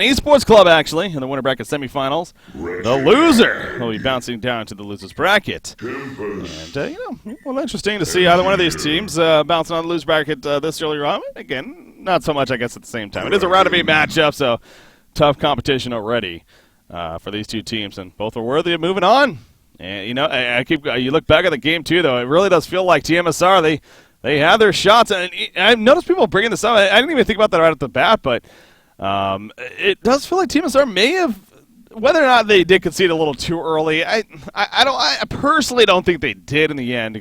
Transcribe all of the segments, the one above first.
Esports Club, actually, in the winter bracket semifinals. The loser will be bouncing down to the losers bracket. And, well, interesting to see either one of these teams bouncing on the loser bracket this early on. Again, not so much, I guess, at the same time. It is a round of 8 matchup, so tough competition already for these two teams, and both are worthy of moving on. And, you look back at the game, too, though, it really does feel like tmsR, they have their shots. And I've noticed people bringing this up. I didn't even think about that right at the bat, but it does feel like tmsR may have, whether or not they did concede a little too early, I personally don't think they did in the end.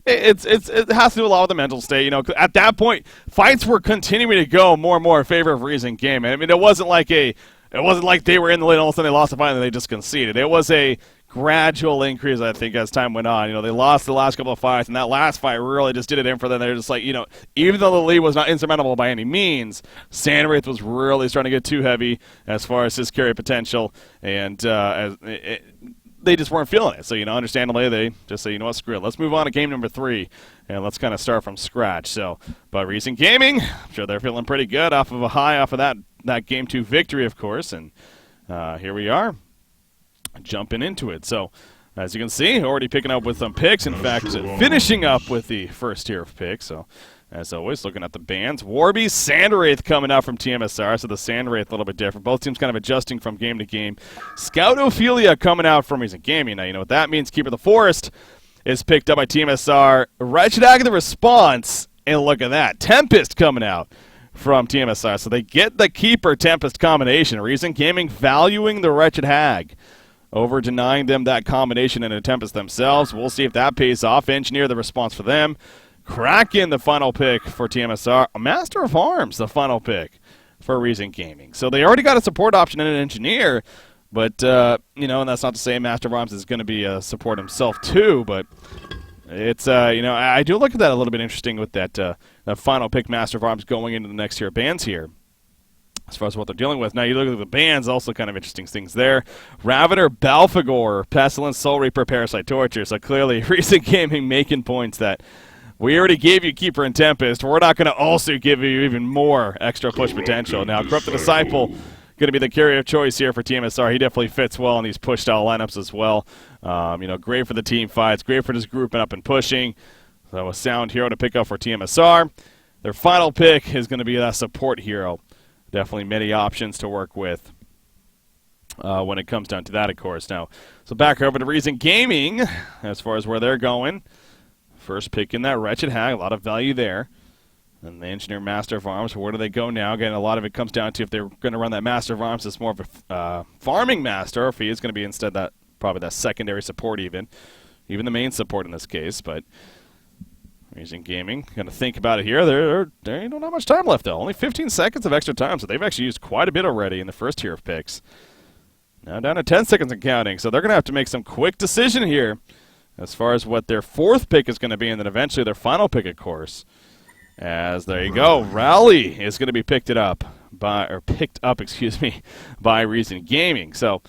It has to do a lot with the mental state. At that point, fights were continuing to go more and more in favor of Reason Gaming. I mean, it wasn't like they were in the lead and all of a sudden they lost the fight and they just conceded. It was a gradual increase, I think, as time went on. They lost the last couple of fights, and that last fight really just did it in for them. They're just like, even though the lead was not insurmountable by any means, Sandwraith was really starting to get too heavy as far as his carry potential, and they just weren't feeling it. So, understandably, they just say, what, screw it. Let's move on to game number 3, and let's kind of start from scratch. So, but Reason Gaming, I'm sure they're feeling pretty good off of a high off of that game 2 victory, of course, and here we are. Jumping into it. So, as you can see, already picking up with some picks. In fact, finishing up with the first tier of picks. So, as always, looking at the bands. Warby, Sandwraith coming out from tmsR. So, the Sandwraith a little bit different. Both teams kind of adjusting from game to game. Scout Ophelia coming out from Reason Gaming. Now, you know what that means. Keeper of the Forest is picked up by tmsR. Wretched Hag of the Response. And look at that. Tempest coming out from tmsR. So, they get the Keeper Tempest combination. Reason Gaming valuing the Wretched Hag over denying them that combination in a Tempest themselves. We'll see if that pays off. Engineer the response for them. Kraken, the final pick for tmsR. Master of Arms, the final pick for Reason Gaming. So they already got a support option in an Engineer, but, and that's not to say Master of Arms is going to be a support himself too, but it's, I do look at that a little bit interesting with that final pick Master of Arms going into the next tier of bands here, as far as what they're dealing with. Now, you look at the bands, also kind of interesting things there. Raviter, Balfagor, Pestilence, Soul Reaper, Parasite, Torture. So clearly, Reason Gaming making points that we already gave you Keeper and Tempest. We're not going to also give you even more extra push potential. Now, Corrupted Disciple going to be the carrier of choice here for tmsR. He definitely fits well in these push-style lineups as well. Great for the team fights, great for just grouping up and pushing. So a sound hero to pick up for tmsR. Their final pick is going to be that support hero. Definitely many options to work with when it comes down to that, of course. Now, so back over to Reason Gaming as far as where they're going. First pick in that Wretched Hag, a lot of value there. And the Engineer Master of Arms, where do they go now? Again, a lot of it comes down to if they're going to run that Master of Arms as more of a farming master, or if he is going to be instead probably that secondary support even the main support in this case, but Reason Gaming, going to think about it here. They don't have much time left, though. Only 15 seconds of extra time, so they've actually used quite a bit already in the first tier of picks. Now down to 10 seconds and counting, so they're going to have to make some quick decision here as far as what their 4th pick is going to be, and then eventually their final pick, of course. As there you go, Rally is going to be picked up by Reason Gaming. So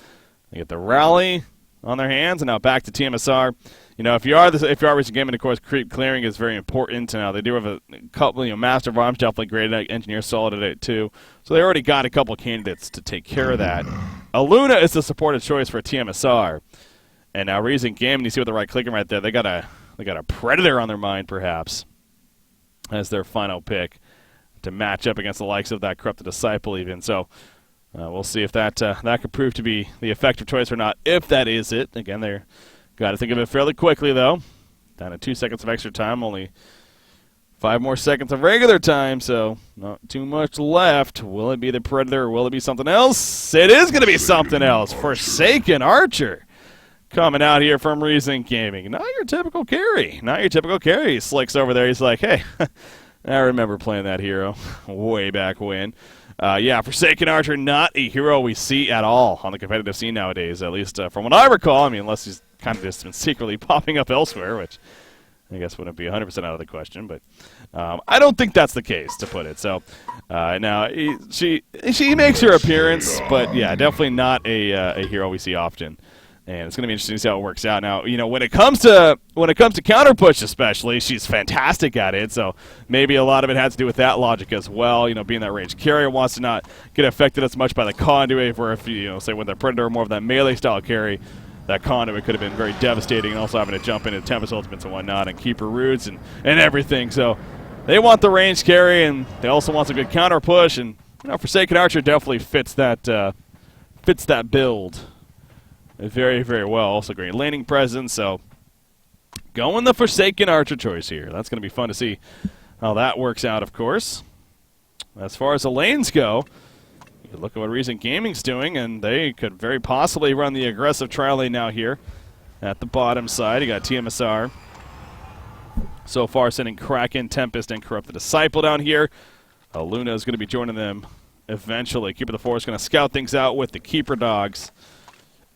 they get the Rally on their hands, and now back to tmsR. If you are Reason Gaming, of course, creep clearing is very important. Now they do have a couple, Master of Arms definitely great at Engineer, solid at it too. So they already got a couple candidates to take care of that. Aluna is the supported choice for tmsR, and now Reason Gaming. You see with the right clicking right there, they got a Predator on their mind perhaps as their final pick to match up against the likes of that Corrupted Disciple even. So we'll see if that could prove to be the effective choice or not. If that is it, again they're got to think of it fairly quickly, though. Down to 2 seconds of extra time, only 5 more seconds of regular time, so not too much left. Will it be the Predator or will it be something else? It is going to be something else. Forsaken Archer coming out here from Reason Gaming. Not your typical carry. He slicks over there. He's like, hey, I remember playing that hero way back when. Forsaken Archer, not a hero we see at all on the competitive scene nowadays, at least from what I recall. I mean, unless he's kind of just been secretly popping up elsewhere, which I guess wouldn't be 100% out of the question, but I don't think that's the case, to put it. So now she makes her appearance, but yeah, definitely not a hero we see often And it's going to be interesting to see how it works out. Now, you know, when it comes to counter push especially, she's fantastic at it. So maybe a lot of it has to do with that logic as well. You know, being that range carrier wants to not get affected as much by the conduit, where if you know, say with the Predator, more of that melee style carry, that conduit could have been very devastating, and also having to jump into Tempest ultimates and whatnot and keep her roots and everything. So they want the range carry, and they also want some good counter push. And you know, Forsaken Archer definitely fits that build very, very well. Also great laning presence, so going the Forsaken Archer choice here. That's going to be fun to see how that works out, of course. As far as the lanes go, you can look at what Recent Gaming's doing, and they could very possibly run the aggressive trial lane now here at the bottom side. You got tmsR so far sending Kraken, Tempest, and Corrupted Disciple down here. Luna is going to be joining them eventually. Keeper of the Forest going to scout things out with the Keeper Dogs.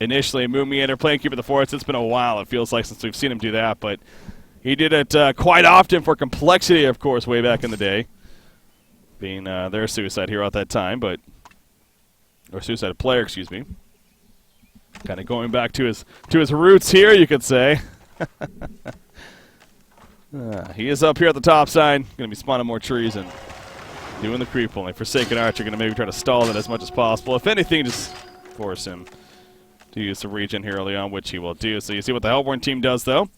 Initially, Moomiander playing Keeper of the Forest. It's been a while, it feels like, since we've seen him do that, but he did it quite often for Complexity, of course, way back in the day, being their Suicide hero at that time, or Suicide player, excuse me. Kind of going back to his roots here, you could say. He is up here at the top side, going to be spawning more trees and doing the creep only. Forsaken Archer going to maybe try to stall it as much as possible. If anything, just force him to use the regen here early on, which he will do. So you see what the Hellborn team does, though.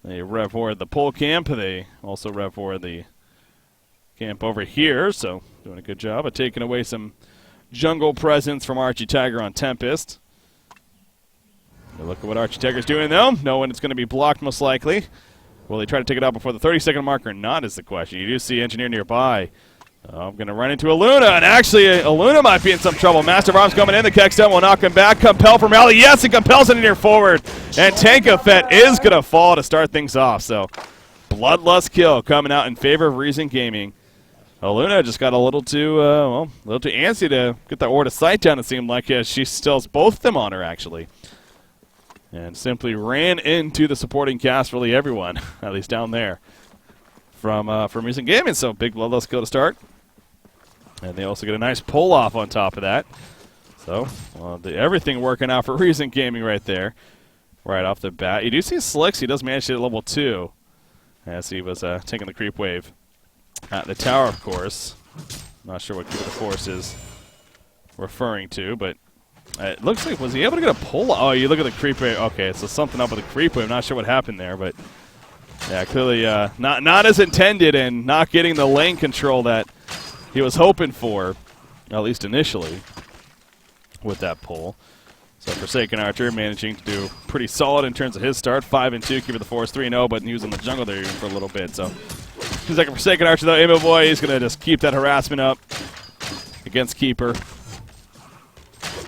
They rev forward the pole camp. They also rev forward the camp over here, so doing a good job of taking away some jungle presence from Archie Tiger on Tempest. Look at what Archie Tiger's doing, though. Knowing it's going to be blocked, most likely. Will they try to take it out before the 30-second mark or not is the question. You do see Engineer nearby. I'm going to run into Aluna, and actually Aluna might be in some trouble. Master of Arms coming in. The Kexstone will knock him back. Compel from Rally. Yes, and Compel's Engineer forward. And Tankafet is going to fall to start things off. So Bloodlust kill coming out in favor of Recent Gaming. Aluna just got a little too antsy to get that Order Sight down, it seemed like. She stills both of them on her, actually. And simply ran into the supporting cast, really everyone, at least down there, from Recent Gaming. So big Bloodlust kill to start. And they also get a nice pull-off on top of that. So, everything working out for Recent Gaming right there, right off the bat. You do see Slicks. He does manage to hit level 2, as he was taking the creep wave at the tower, of course. Not sure what Keeper of the Force is referring to, but it looks like, was he able to get a pull? Oh, you look at the creep wave. Okay, so something up with the creep wave. Not sure what happened there, but yeah, clearly not as intended, and not getting the lane control that he was hoping for, at least initially, with that pull. So Forsaken Archer managing to do pretty solid in terms of his start. 5-2, Keeper of the Forest 3-0, but he was in the jungle there even for a little bit. So seems like a Forsaken Archer, though. Amo Boy is going to just keep that harassment up against Keeper.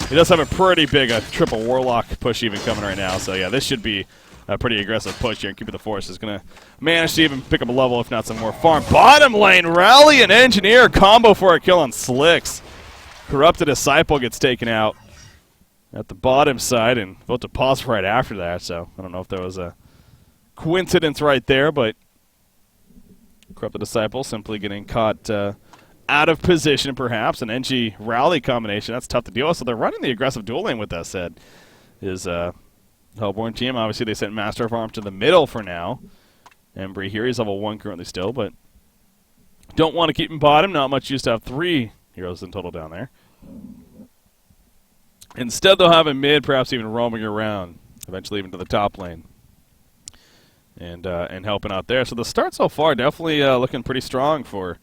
He does have a pretty big triple Warlock push even coming right now. So yeah, this should be a pretty aggressive push here. Keeper of the Forest is going to manage to even pick up a level, if not some more farm. Bottom lane, Rally and Engineer combo for a kill on Slicks. Corrupted Disciple gets taken out at the bottom side, and about to pause right after that. So I don't know if there was a coincidence right there, but Corrupted Disciple simply getting caught out of position, perhaps. An NG Rally combination, that's tough to deal with. So they're running the aggressive dual lane with that said. Is Hellborn team. Obviously, they sent Master of Arms to the middle for now. Embry here, he's level 1 currently still, but don't want to keep him bottom. Not much use to have 3 heroes in total down there. Instead, they'll have a mid, perhaps even roaming around, eventually even to the top lane, and helping out there. So the start so far definitely looking pretty strong for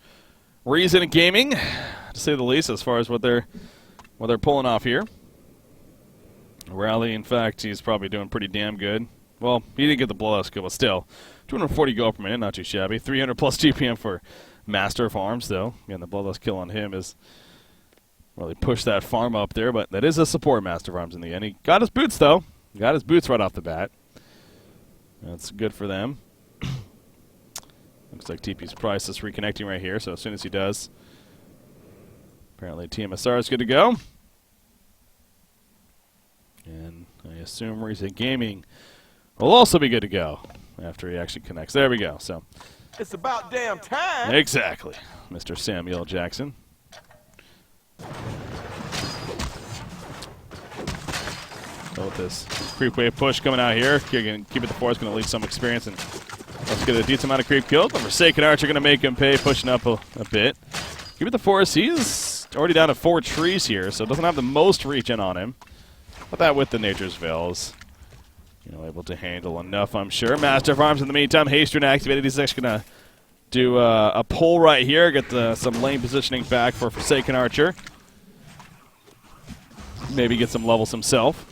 Recent Gaming, to say the least, as far as what they're pulling off here. Rally, in fact, he's probably doing pretty damn good. Well, he didn't get the blowout skill, but still. 240 gold per minute, not too shabby. 300 plus GPM for Master of Arms, though. Again, the bloodlust kill on him is really pushed that farm up there, but that is a support Master of Arms in the end. He got his boots, though. He got his boots right off the bat. That's good for them. Looks like TP's Price is reconnecting right here, so as soon as he does, apparently tmsR is good to go. And I assume Recent Gaming will also be good to go after he actually connects. There we go. So it's about damn time. Exactly, Mr. Samuel Jackson. Go with this creep wave push coming out here. Keep it the force, going to leave some experience, and let's get a decent amount of creep kills. The Forsaken Archer going to make him pay, pushing up a bit. Keep it the force. He's already down to 4 trees here, so doesn't have the most regen on him. But that with the Nature's Veils, able to handle enough, I'm sure. Master of Arms in the meantime, haste rune activated. He's actually going to do a pull right here, get some lane positioning back for Forsaken Archer. Maybe get some levels himself.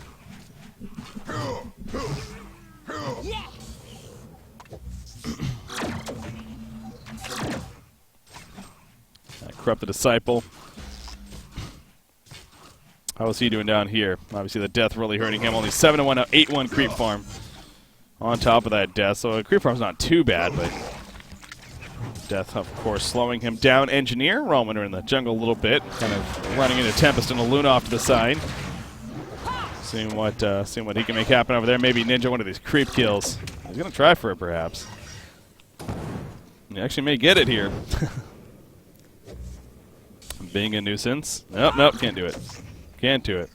Corrupt the Disciple. How is he doing down here? Obviously the death really hurting him. Only 7-1, now 8-1 creep farm on top of that death. So the creep farm's not too bad, but death, of course, slowing him down. Engineer, roaming in the jungle a little bit, kind of running into Tempest and a Luna off to the side. Seeing what he can make happen over there. Maybe Ninja one of these creep kills. He's going to try for it, perhaps. He actually may get it here. Being a nuisance. Nope, can't do it. Can't do it.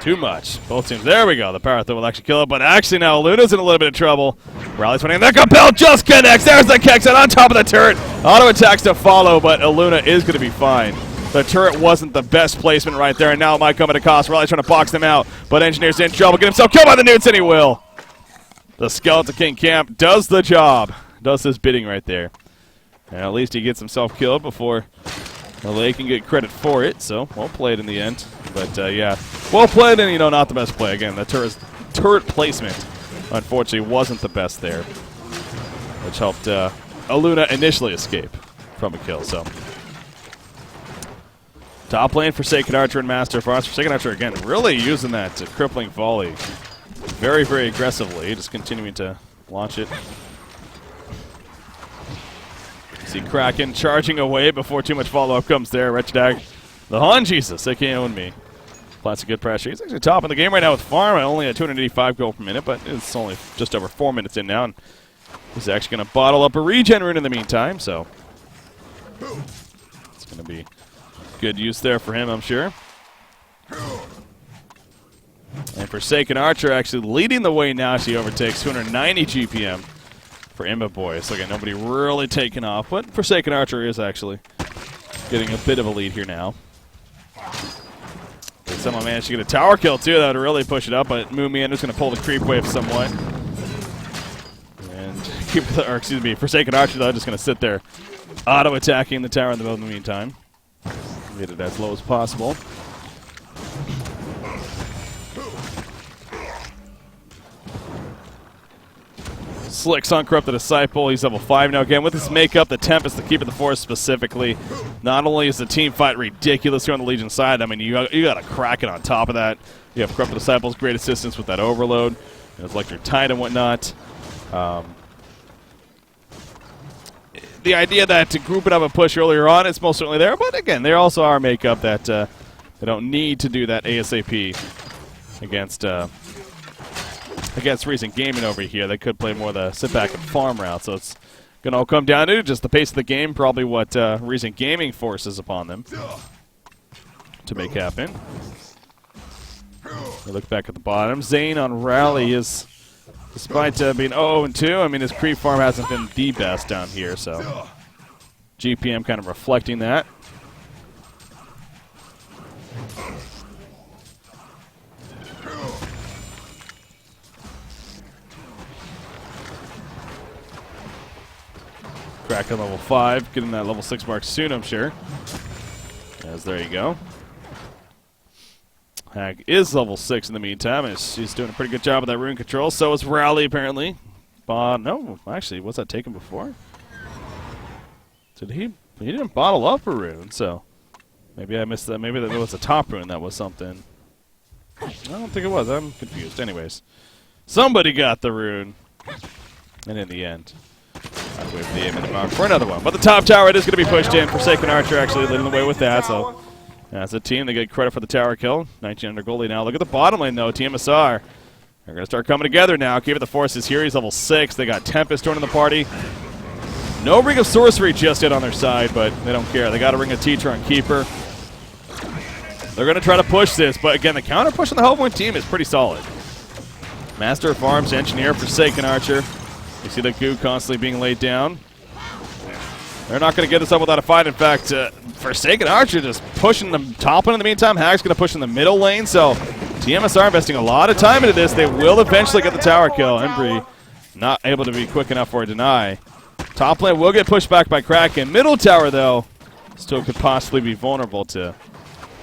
Too much. Both teams. There we go. The power throw will actually kill it, but actually now Luna's in a little bit of trouble. Rally's running. The compel just connects. There's the Kexan on top of the turret. Auto attacks to follow, but Luna is going to be fine. The turret wasn't the best placement right there, and now it might come at a cost. Rally's trying to box them out, but Engineer's in trouble. Get himself killed by the newts, and he will. The Skeleton King Camp does the job. Does his bidding right there. And at least he gets himself killed before LA can get credit for it, so well played in the end. But yeah, well played, and not the best play. Again, the turret placement, unfortunately, wasn't the best there, which helped Luna initially escape from a kill. So top lane, Forsaken Archer and Master of Arms. Forsaken Archer, again, really using that crippling volley very, very aggressively, just continuing to launch it. See Kraken charging away before too much follow-up comes there. Wretchdag, the HoN Jesus, they can't own me. Lots of good pressure. He's actually top of the game right now with farm, only at 285 gold per minute, but it's only just over 4 minutes in now. And he's actually going to bottle up a regen rune in the meantime, so it's going to be good use there for him, I'm sure. And Forsaken Archer actually leading the way now. She overtakes 290 GPM. For Imba Boy. So again, nobody really taking off, but Forsaken Archer is actually getting a bit of a lead here now. If someone managed to get a tower kill too, that would really push it up, but Moomiander's going to pull the creep wave somewhat. And Forsaken Archer though, just going to sit there auto-attacking the tower in the middle in the meantime. Get it as low as possible. Slicks on Corrupt the Disciple. He's level 5 now. Again, with his makeup, the Tempest, the Keep of the Force specifically, not only is the team fight ridiculous here on the Legion side, I mean, you got a Kraken on top of that. You have Corrupt the Disciple's great assistance with that overload. It's Electric Tide and whatnot. The idea that to group it up and push earlier on is most certainly there, but again, they also are makeup that they don't need to do that ASAP against recent gaming over here. They could play more the sit back and farm route, so it's going to all come down to just the pace of the game, probably what recent gaming forces upon them to make happen. We look back at the bottom. Zane on Rally is, despite being 0-2, I mean, his creep farm hasn't been the best down here, so GPM kind of reflecting that. Kraken level 5, getting that level 6 mark soon, I'm sure. As there you go. Hag is level 6 in the meantime, and she's doing a pretty good job of that rune control. So is Rally, apparently. No, actually, was that taken before? Did he didn't bottle up a rune, so maybe I missed that. Maybe that was a top rune that was something. I don't think it was. I'm confused. Anyways, somebody got the rune, and in the end, I wait for the 8-minute mark for another one. But the top tower, it is going to be pushed in. Forsaken Archer actually leading the way with that. So as a team, they get credit for the tower kill. 1900 goalie now. Look at the bottom lane, though. tmsR. They're going to start coming together now. Keep it the forces here. He's level 6. They got Tempest joining the party. No Ring of Sorcery just yet on their side, but they don't care. They got a Ring of Teacher on Keeper. They're going to try to push this, but again, the counter push on the Hellpoint team is pretty solid. Master of Farms, Engineer, Forsaken Archer. You see the goo constantly being laid down. They're not going to get this up without a fight. In fact, Forsaken Archer just pushing the top one in the meantime. Hack's going to push in the middle lane, so tmsR investing a lot of time into this. They will eventually get the tower kill. Embry not able to be quick enough for a deny. Top lane will get pushed back by Kraken. Middle tower, though, still could possibly be vulnerable to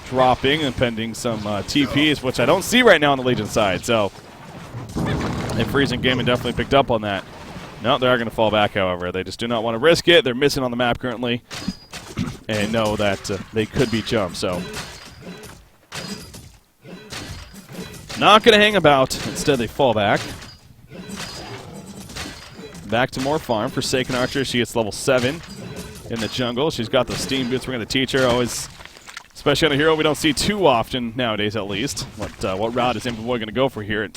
dropping and pending some TPs, which I don't see right now on the Legion side. So, and Freezing Gaming definitely picked up on that. No, they are going to fall back, however. They just do not want to risk it. They're missing on the map currently and know that they could be jumped. So, not going to hang about. Instead, they fall back. Back to more farm. Forsaken Archer, she gets level 7 in the jungle. She's got the steam boots. We're going to teach her. Always, especially on a hero we don't see too often nowadays, at least. What route is Boy going to go for here?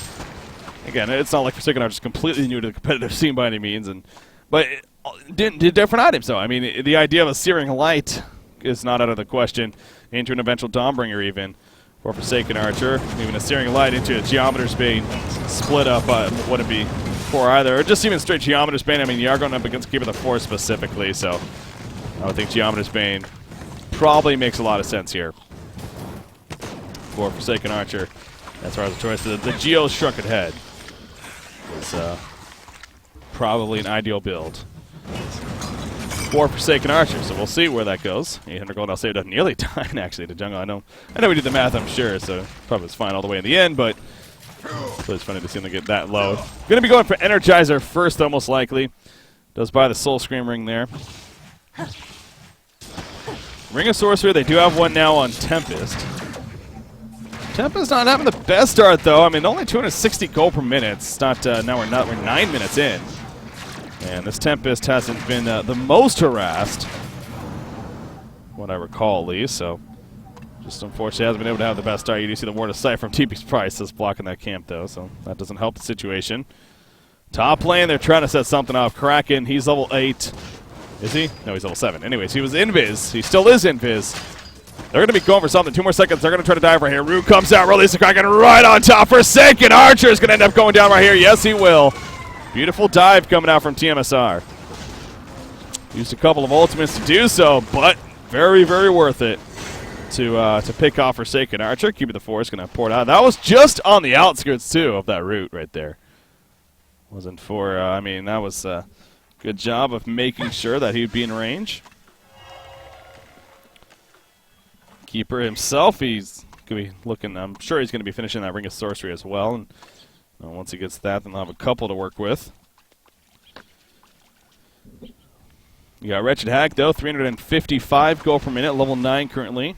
Again, it's not like Forsaken Archer is completely new to the competitive scene by any means, but did different items, though. I mean, the idea of a Searing Light is not out of the question. Into an eventual Dawnbringer, even for Forsaken Archer. Even a Searing Light into a Geometer's Bane split up wouldn't be poor either. Or just even straight Geometer's Bane. I mean, you are going up against Keeper of the Force specifically, so I would think Geometer's Bane probably makes a lot of sense here for Forsaken Archer. As far as the choice, the Geo Shrunken Head is probably an ideal build for Forsaken Archer. So we'll see where that goes. 800 gold. I'll say it doesn't nearly die actually to jungle. I know we did the math, I'm sure, so probably was fine all the way in the end, but it's funny to see them get that low. Going to be going for Energizer first, though, most likely. Does buy the Soul Scream ring there. Ring of Sorcerer, they do have one now on Tempest. Tempest not having the best start, though. I mean, only 260 gold per minute. It's not, we're 9 minutes in. And this Tempest hasn't been the most harassed, what I recall, at least, so just unfortunately hasn't been able to have the best start. You do see the Ward of Sight from TP's Price that's blocking that camp, though, so that doesn't help the situation. Top lane, they're trying to set something off. Kraken, he's level 8. Is he? No, he's level 7. Anyways, he was invis. He still is invis. They're going to be going for something. 2 more seconds. They're going to try to dive right here. Root comes out, releases Kraken right on top. Forsaken Archer is going to end up going down right here. Yes, he will. Beautiful dive coming out from tmsR. Used a couple of ultimates to do so, but very, very worth it to pick off Forsaken Archer. Keep it the Force, going to pour it out. That was just on the outskirts, too, of that root right there. Wasn't for, I mean, that was a good job of making sure that he'd be in range. Keeper himself, he's going to be looking, I'm sure he's going to be finishing that Ring of Sorcery as well. And once he gets that, then they'll have a couple to work with. You got Wretched Hag, though, 355 gold per minute, level 9 currently.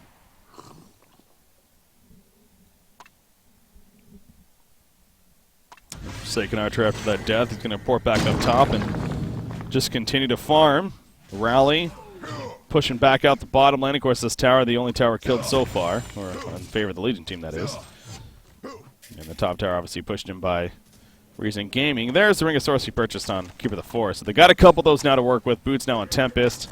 Forsaken Archer after that death, he's going to port back up top and just continue to farm, rally, pushing back out the bottom lane. Of course, this tower, the only tower killed so far, or in favor of the Legion team, that is. And the top tower obviously pushed him by Reason Gaming. There's the Ring of Sorcery purchased on Keeper of the Forest. So they got a couple of those now to work with. Boots now on Tempest.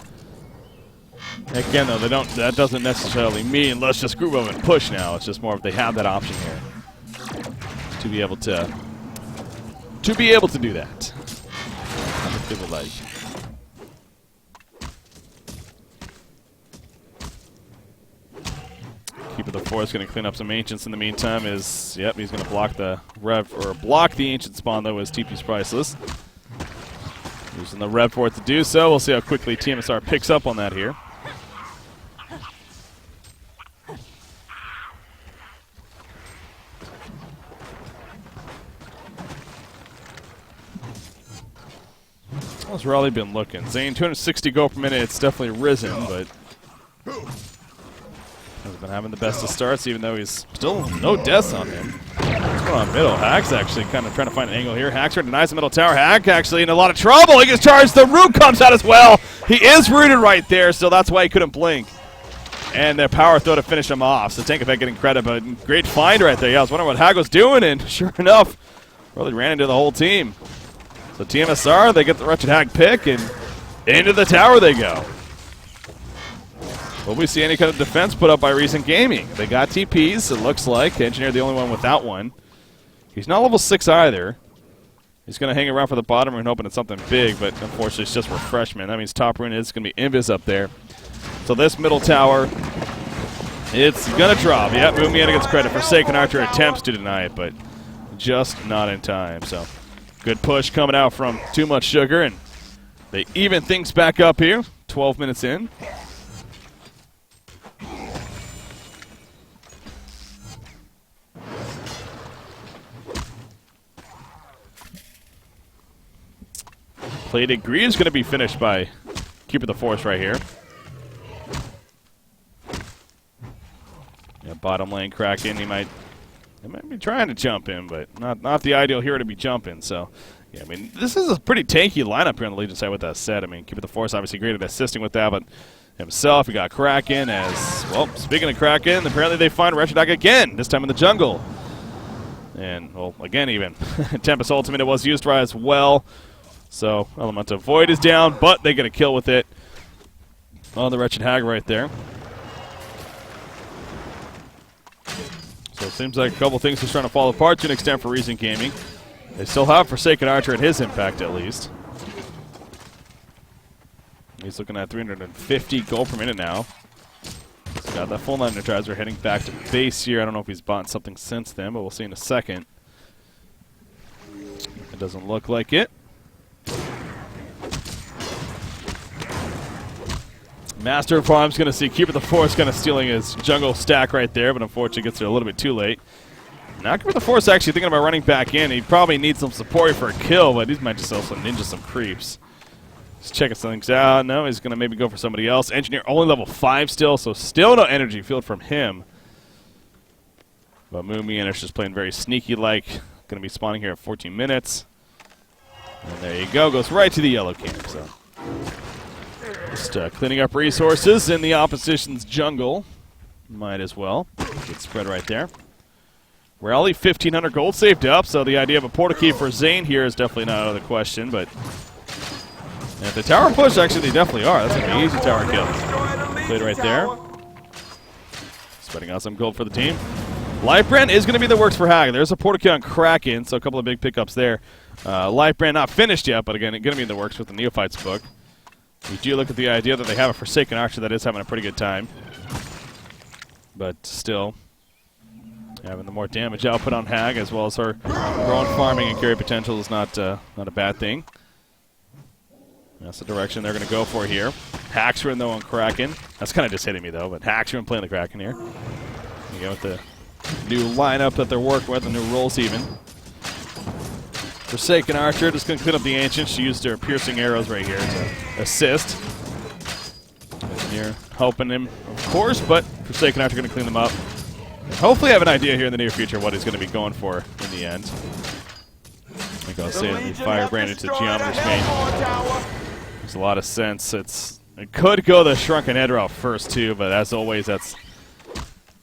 Again, though, that doesn't necessarily mean let's just group up and push now. It's just more of they have that option here to be able to do that. What people like. Keeper of the Forest going to clean up some Ancients in the meantime. He's going to block the block the Ancient spawn, though, as TP's priceless. Using the Rev for it to do so. We'll see how quickly tmsR picks up on that here. How's Raleigh been looking? Zane, 260 gold per minute. It's definitely risen, but hasn't been having the best of starts, even though he's still no deaths on him. What's going on middle? Hack's actually kind of trying to find an angle here. Hack's denies the middle tower. Hack actually in a lot of trouble. He gets charged. The root comes out as well. He is rooted right there, so that's why he couldn't blink. And their power throw to finish him off. So Tank Effect getting credit, but great find right there. Yeah, I was wondering what Hack was doing, and sure enough, really ran into the whole team. So tmsR, they get the Wretched Hag pick, and into the tower they go. Will we see any kind of defense put up by Recent Gaming? They got TPs, it looks like. Engineer the only one without one. He's not level 6 either. He's going to hang around for the bottom rune, hoping it's something big, but unfortunately it's just refreshment. That means top rune is going to be Invis up there. So this middle tower, it's going to drop. Yep, Moomiana gets credit. Forsaken Archer attempts to deny it, but just not in time. So good push coming out from Too Much Sugar, and they even things back up here, 12 minutes in. Plated Greed is going to be finished by Keeper the Force right here. Yeah, bottom lane Kraken, he might be trying to jump in, but not the ideal hero to be jumping. So, yeah, I mean, this is a pretty tanky lineup here on the Legion side with that said. I mean, Keeper the Force obviously great at assisting with that, but himself, he got Kraken as, well, speaking of Kraken, apparently they find Wretched Hag again, this time in the jungle. And, well, again even. Tempest Ultimate, it was used right as well. So, Elemental Void is down, but they get a kill with it on the Wretched Hag right there. So it seems like a couple things are starting to fall apart to an extent for Recent Gaming. They still have Forsaken Archer at his impact, at least. He's looking at 350 gold per minute now. He's got that full Energizer heading back to base here. I don't know if he's bought something since then, but we'll see in a second. It doesn't look like it. Master of Farm's going to see Keeper the Force kind of stealing his jungle stack right there, but unfortunately gets there a little bit too late. Now Keeper the Force actually thinking about running back in. He probably needs some support for a kill, but he might just sell some ninjas some creeps. Just checking some things out. No, he's going to maybe go for somebody else. Engineer only level 5 still, so still no energy field from him. But Moomianish just playing very sneaky-like. Going to be spawning here at 14 minutes. And there you go. Goes right to the yellow camp. So just cleaning up resources in the opposition's jungle. Might as well. Good spread right there. Rally 1,500 gold saved up, so the idea of a portal key for Zane here is definitely not out of the question, but if the tower push, actually they definitely are. That's going to be an easy tower kill. Played right there. Spreading out some gold for the team. Lifebrand is going to be the works for Hag. There's a portal key on Kraken, so a couple of big pickups there. Lifebrand not finished yet, but again, going to be in the works with the Neophytes book. You do look at the idea that they have a Forsaken Archer that is having a pretty good time. But still, having the more damage output on Hag, as well as her own farming and carry potential is not a bad thing. That's the direction they're going to go for here. Haxrin, though, on Kraken. That's kind of just hitting me, though, but Haxrin playing the Kraken here. You go with the new lineup that they're working with, the new roles even. Forsaken Archer just going to clean up the Ancients. She used her piercing arrows right here to assist. Engineer helping him, of course, but Forsaken Archer going to clean them up. And hopefully have an idea here in the near future what he's going to be going for in the end. I think I'll say the Firebrand into Geometer's Main. Makes a lot of sense. It could go the Shrunken Head route first, too, but as always, that's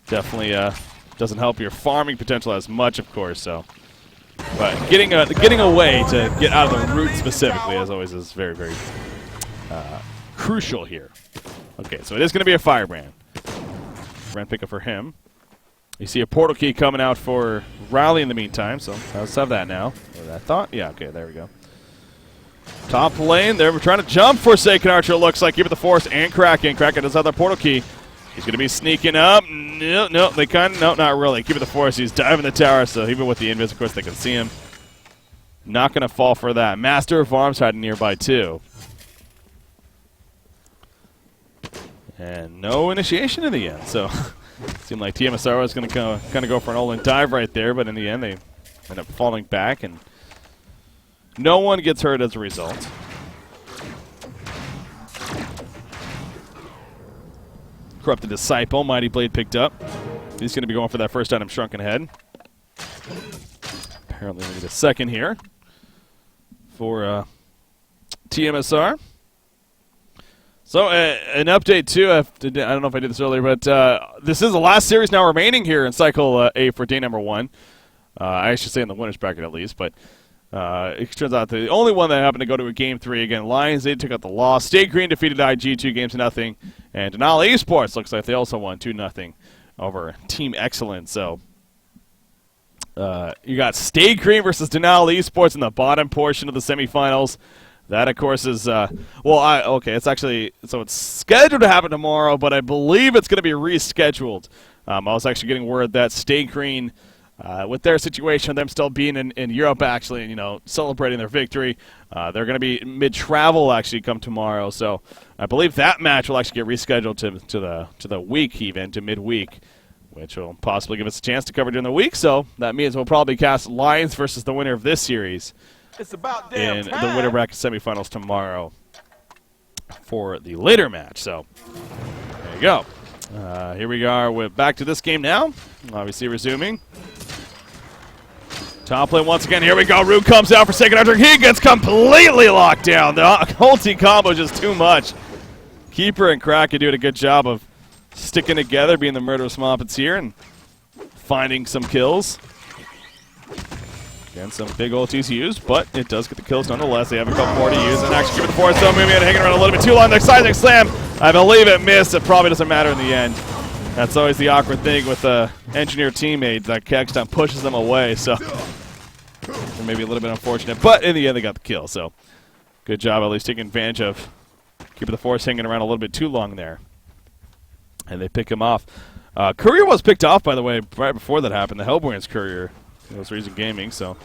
definitely doesn't help your farming potential as much, of course, so. But getting a way to get out of the root specifically, as always, is very, very crucial here. Okay, so it is going to be a Firebrand. Brand pickup for him. You see a portal key coming out for Rally in the meantime, so let's have that now. Or that thought? Yeah, okay, there we go. Top lane, they're trying to jump Forsaken Archer, it looks like. Keep it the Force and Kraken. Kraken does have the portal key. He's going to be sneaking up. No, they kind of, no, not really. Keep it the Force. He's diving the tower, so even with the invis, of course, they can see him. Not going to fall for that. Master of Arms hiding nearby, too. And no initiation in the end, so seemed like tmsR was going to kind of go for an all-in dive right there, but in the end, they end up falling back, and no one gets hurt as a result. Corrupted Disciple, Mighty Blade picked up. He's going to be going for that first item, Shrunken Head. Apparently we need a second here for tmsR. So an update too, I don't know if I did this earlier, but this is the last series now remaining here in Cycle A for day number 1. I should say in the winner's bracket at least, but It turns out the only one that happened to go to a Game 3, again, Lions, they took out the loss. Stay Green defeated IG 2-0. And Denali Esports looks like they also won 2-0 over Team Excellence. So you got Stay Green versus Denali Esports in the bottom portion of the semifinals. That, of course, is, it's actually, so it's scheduled to happen tomorrow, but I believe it's going to be rescheduled. I was actually getting word that Stay Green, with their situation, them still being in Europe, actually, you know, celebrating their victory, they're going to be mid-travel, actually, come tomorrow. So I believe that match will actually get rescheduled to the week, even, to midweek, which will possibly give us a chance to cover during the week. So that means we'll probably cast Lions versus the winner of this series. It's about damn in time. the winter bracket semifinals tomorrow for the later match. So there you go. Here we are with back to this game now. Obviously resuming. Top lane once again. Here we go. Root comes out for second archer. He gets completely locked down. The ulti combo is just too much. Keeper and Kraken doing a good job of sticking together, being the murderous moppets here and finding some kills. Again, some big ultis used, but it does get the kills nonetheless. They have a couple more to use. And actually give it the force zone moving and hanging around a little bit too long. The seismic slam, I believe it missed. It probably doesn't matter in the end. That's always the awkward thing with the engineer teammate. That Kegstone pushes them away, so maybe a little bit unfortunate. But in the end, they got the kill, so good job at least taking advantage of keeping the force hanging around a little bit too long there. And they pick him off. Courier was picked off, by the way, right before that happened. The Hellborn's Courier. It was Reason Gaming, so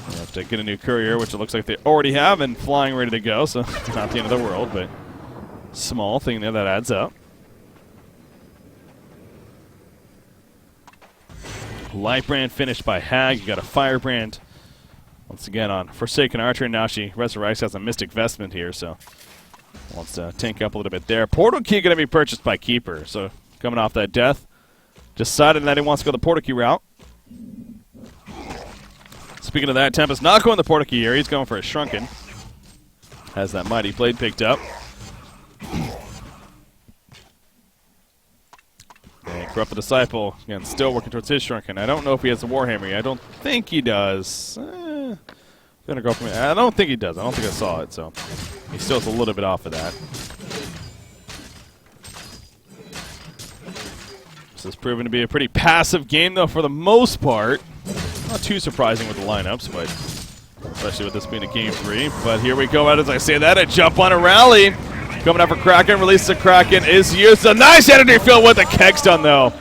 we have to get a new Courier, which it looks like they already have, and flying ready to go, so it's not the end of the world, but small thing there that adds up. Lightbrand finished by Hag. You got a Firebrand once again on Forsaken Archer, and now she resurrects, has a Mystic Vestment here, so wants to tank up a little bit there. Portal Key going to be purchased by Keeper, so coming off that death, decided that he wants to go the Portal Key route. Speaking of that, Tempest not going the Portal Key here. He's going for a Shrunken. Has that Mighty Blade picked up. And Corrupt the Disciple, again, still working towards his Shrunken. I don't know if he has the Warhammer yet. I don't think he does. Gonna go for me. I don't think he does. I don't think I saw it, so he still has a little bit off of that. This has proven to be a pretty passive game, though, for the most part. Not too surprising with the lineups, but especially with this being a Game 3. But here we go, as I say that, a jump on a rally. Coming up for Kraken, release the Kraken is used. A nice energy field with the Kegstone, though.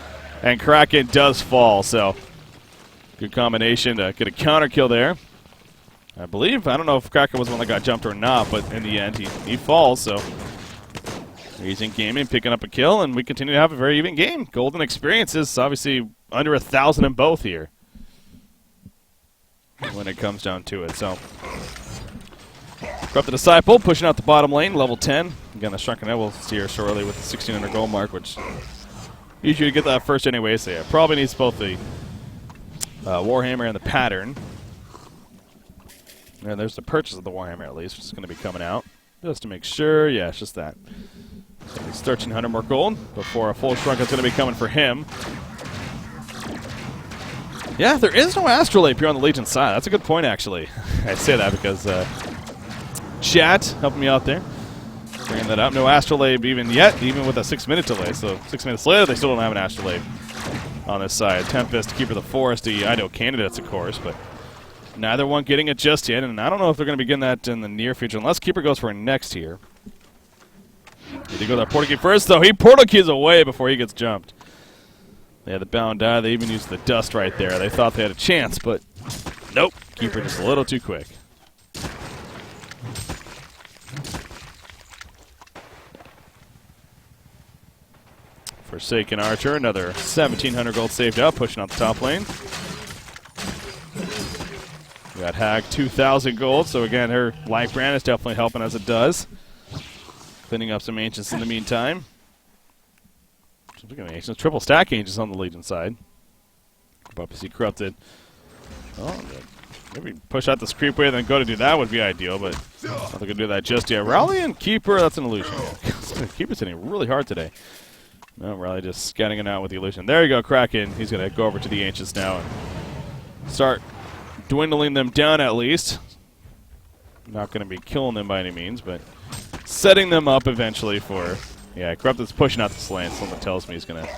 And Kraken does fall, so good combination to get a counter kill there. I believe, I don't know if Kraken was the one that got jumped or not, but in the end, he falls, so Reason Gaming picking up a kill, and we continue to have a very even game. Golden Experiences, obviously under 1,000 in both here when it comes down to it. So, Corrupt the Disciple pushing out the bottom lane, level 10. Again, the Shrunken will see her shortly with the 1,600 gold mark, which usually you get that first anyway. So yeah, probably needs both the Warhammer and the Pattern. And there's the purchase of the Warhammer at least, which is going to be coming out just to make sure. Yeah, it's just that. So it's 1,300 more gold before a full Shrunken is going to be coming for him. Yeah, there is no Astrolabe here on the Legion side. That's a good point, actually. I say that because chat helping me out there, bringing that up. No Astrolabe even yet, even with a 6-minute delay. So 6 minutes later, they still don't have an Astrolabe on this side. Tempest, Keeper of the Forest, the ideal candidates, of course, but neither one getting it just yet. And I don't know if they're going to be getting that in the near future, unless Keeper goes for it next here. Did he go that Portal Key first, though? He Portal Keys away before he gets jumped. They had the bound die. They even used the dust right there. They thought they had a chance, but nope. Keeper just a little too quick. Forsaken Archer, another 1,700 gold saved up, pushing out the top lane. We got Hag, 2,000 gold, so again, her life brand is definitely helping as it does. Cleaning up some Ancients in the meantime. Speaking of Ancients, triple stack Ancients on the Legion side. About to see Corrupted. Oh, maybe push out this creep wave and then go to do that would be ideal, but I don't think I can do that just yet. Rally and Keeper, that's an illusion. Keeper's hitting really hard today. No, Rally just scanning it out with the illusion. There you go, Kraken. He's going to go over to the Ancients now and start dwindling them down at least. Not going to be killing them by any means, but setting them up eventually for... Yeah, Corrupted's pushing out the slant. Someone tells me he's going to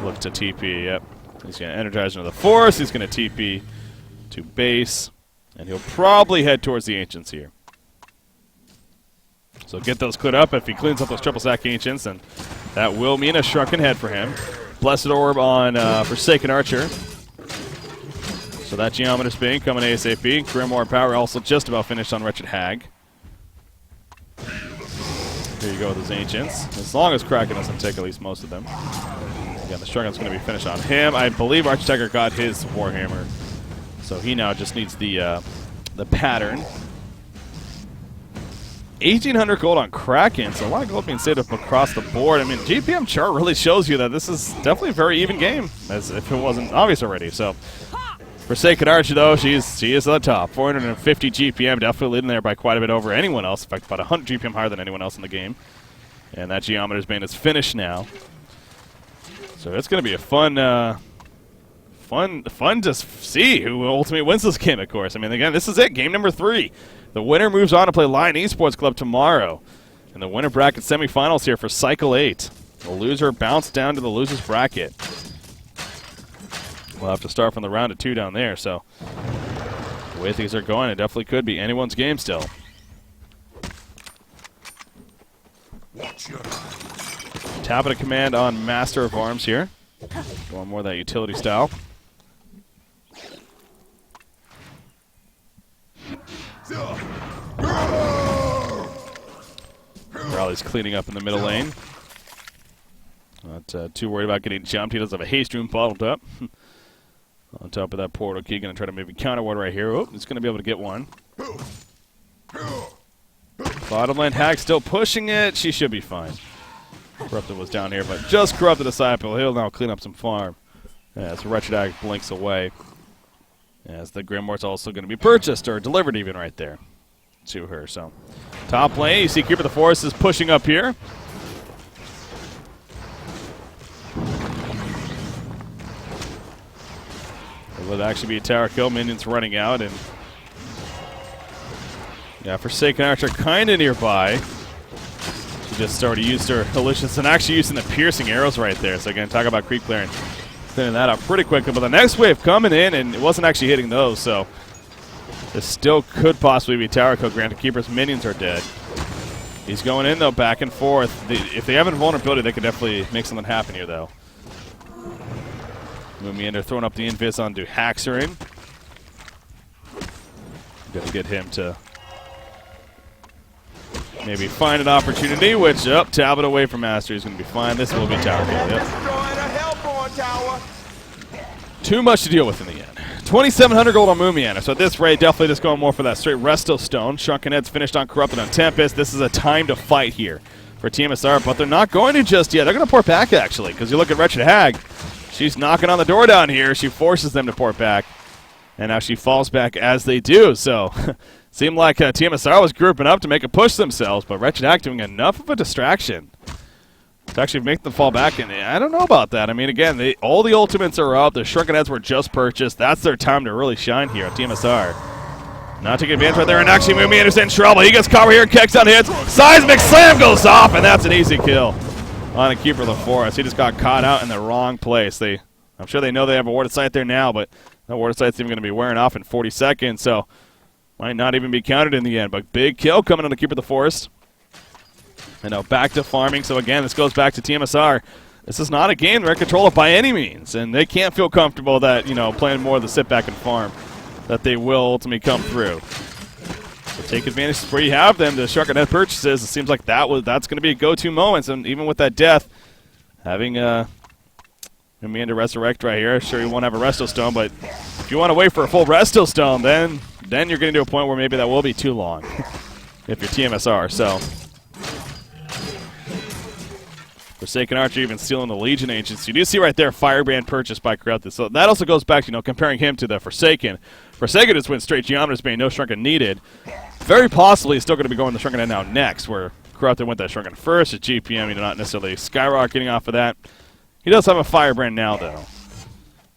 look to TP. Yep. He's going to energize into the force. He's going to TP to base. And he'll probably head towards the Ancients here. So get those cleared up. If he cleans up those triple stack Ancients, then that will mean a shrunken head for him. Blessed Orb on Forsaken Archer. So that Geometer's Being coming ASAP. Grimoire Power also just about finished on Wretched Hag. Here you go with his Ancients. As long as Kraken doesn't take at least most of them. Again, the Shrunken's going to be finished on him. I believe Architecture got his Warhammer. So he now just needs the pattern. 1,800 gold on Kraken, so a lot of gold being saved up across the board. I mean, GPM chart really shows you that this is definitely a very even game, as if it wasn't obvious already. So, Forsaken Archer, though, she is at the top. 450 GPM, definitely leading there by quite a bit over anyone else. In fact, about 100 GPM higher than anyone else in the game. And that Geometer's Bane is finished now. So it's going to be a fun to see who ultimately wins this game, of course. I mean, again, this is it, game number 3. The winner moves on to play Lion Esports Club tomorrow. And the winner bracket semifinals here for Cycle 8. The loser bounced down to the loser's bracket. We'll have to start from the round of 2 down there, so the way things are going, it definitely could be anyone's game still. Tapping a command on Master of Arms here. Going more of that utility style. Raleig's cleaning up in the middle lane. Not too worried about getting jumped. He does have a haste room bottled up. On top of that portal key, going to try to maybe counter one right here. Oh, he's going to be able to get one. Bottom lane Hag still pushing it. She should be fine. Corrupted was down here, but just Corrupted Disciple. He'll now clean up some farm. As Wretched Hag blinks away. As the Grimoire's also going to be purchased, or delivered even right there to her. So, top lane, you see Keeper of the Forest is pushing up here. It would actually be a tower kill. Minions running out, and yeah, Forsaken Archer kind of nearby. She just started to use her Delicious and actually using the piercing arrows right there. So again, talk about creep clearing. Clearing that up pretty quickly, but the next wave coming in, and it wasn't actually hitting those, so this still could possibly be tower kill. Granted, Keeper's minions are dead. He's going in, though, back and forth. If they have invulnerability, they could definitely make something happen here, though. Moomiander throwing up the invis onto Haxerin. Gonna get him to maybe find an opportunity, which, Talbot away from Master. He's going to be fine. This will be tower kill, yep. Too much to deal with in the end. 2,700 gold on Moomiander. So at this rate, definitely just going more for that straight Resto Stone. Shrunken Head's finished on Corrupted on Tempest. This is a time to fight here for tmsR, but they're not going to just yet. They're going to port back, actually, because you look at Wretched Hag. She's knocking on the door down here. She forces them to port back, and now she falls back as they do. So seemed like tmsR was grouping up to make a push themselves, but Wretched Hag doing enough of a distraction to actually make them fall back, and I don't know about that. I mean, again, all the ultimates are up. The Shrunken Heads were just purchased. That's their time to really shine here on tmsR. Not taking advantage right there, and actually Moomiander's in trouble. He gets cover here, kicks on hits. Seismic Slam goes off, and that's an easy kill on a Keeper of the Forest. He just got caught out in the wrong place. I'm sure they know they have a warded sight there now, but that warded sight's even going to be wearing off in 40 seconds, so might not even be counted in the end. But big kill coming on the Keeper of the Forest. And now back to farming. So again, this goes back to tmsR. This is not a game they're in control of by any means, and they can't feel comfortable that, playing more of the sit back and farm, that they will ultimately come through. So take advantage where you have them. The Shrunken Head purchases, it seems like that's going to be a go-to moment. And even with that death, having Moomiander resurrect right here, sure you won't have a Resto Stone, but if you want to wait for a full Resto Stone, then you're getting to a point where maybe that will be too long if you're tmsR. So Forsaken Archer even stealing the Legion Ancients. You do see right there Firebrand purchased by Corrupted. So that also goes back to, comparing him to the Forsaken. Forsaken just went straight Geometer's Bane, no Shrunken needed. Very possibly he's still going to be going the Shrunken Head now next, where Corrupted went that Shrunken first. His GPM, not necessarily skyrocketing off of that. He does have a Firebrand now, though.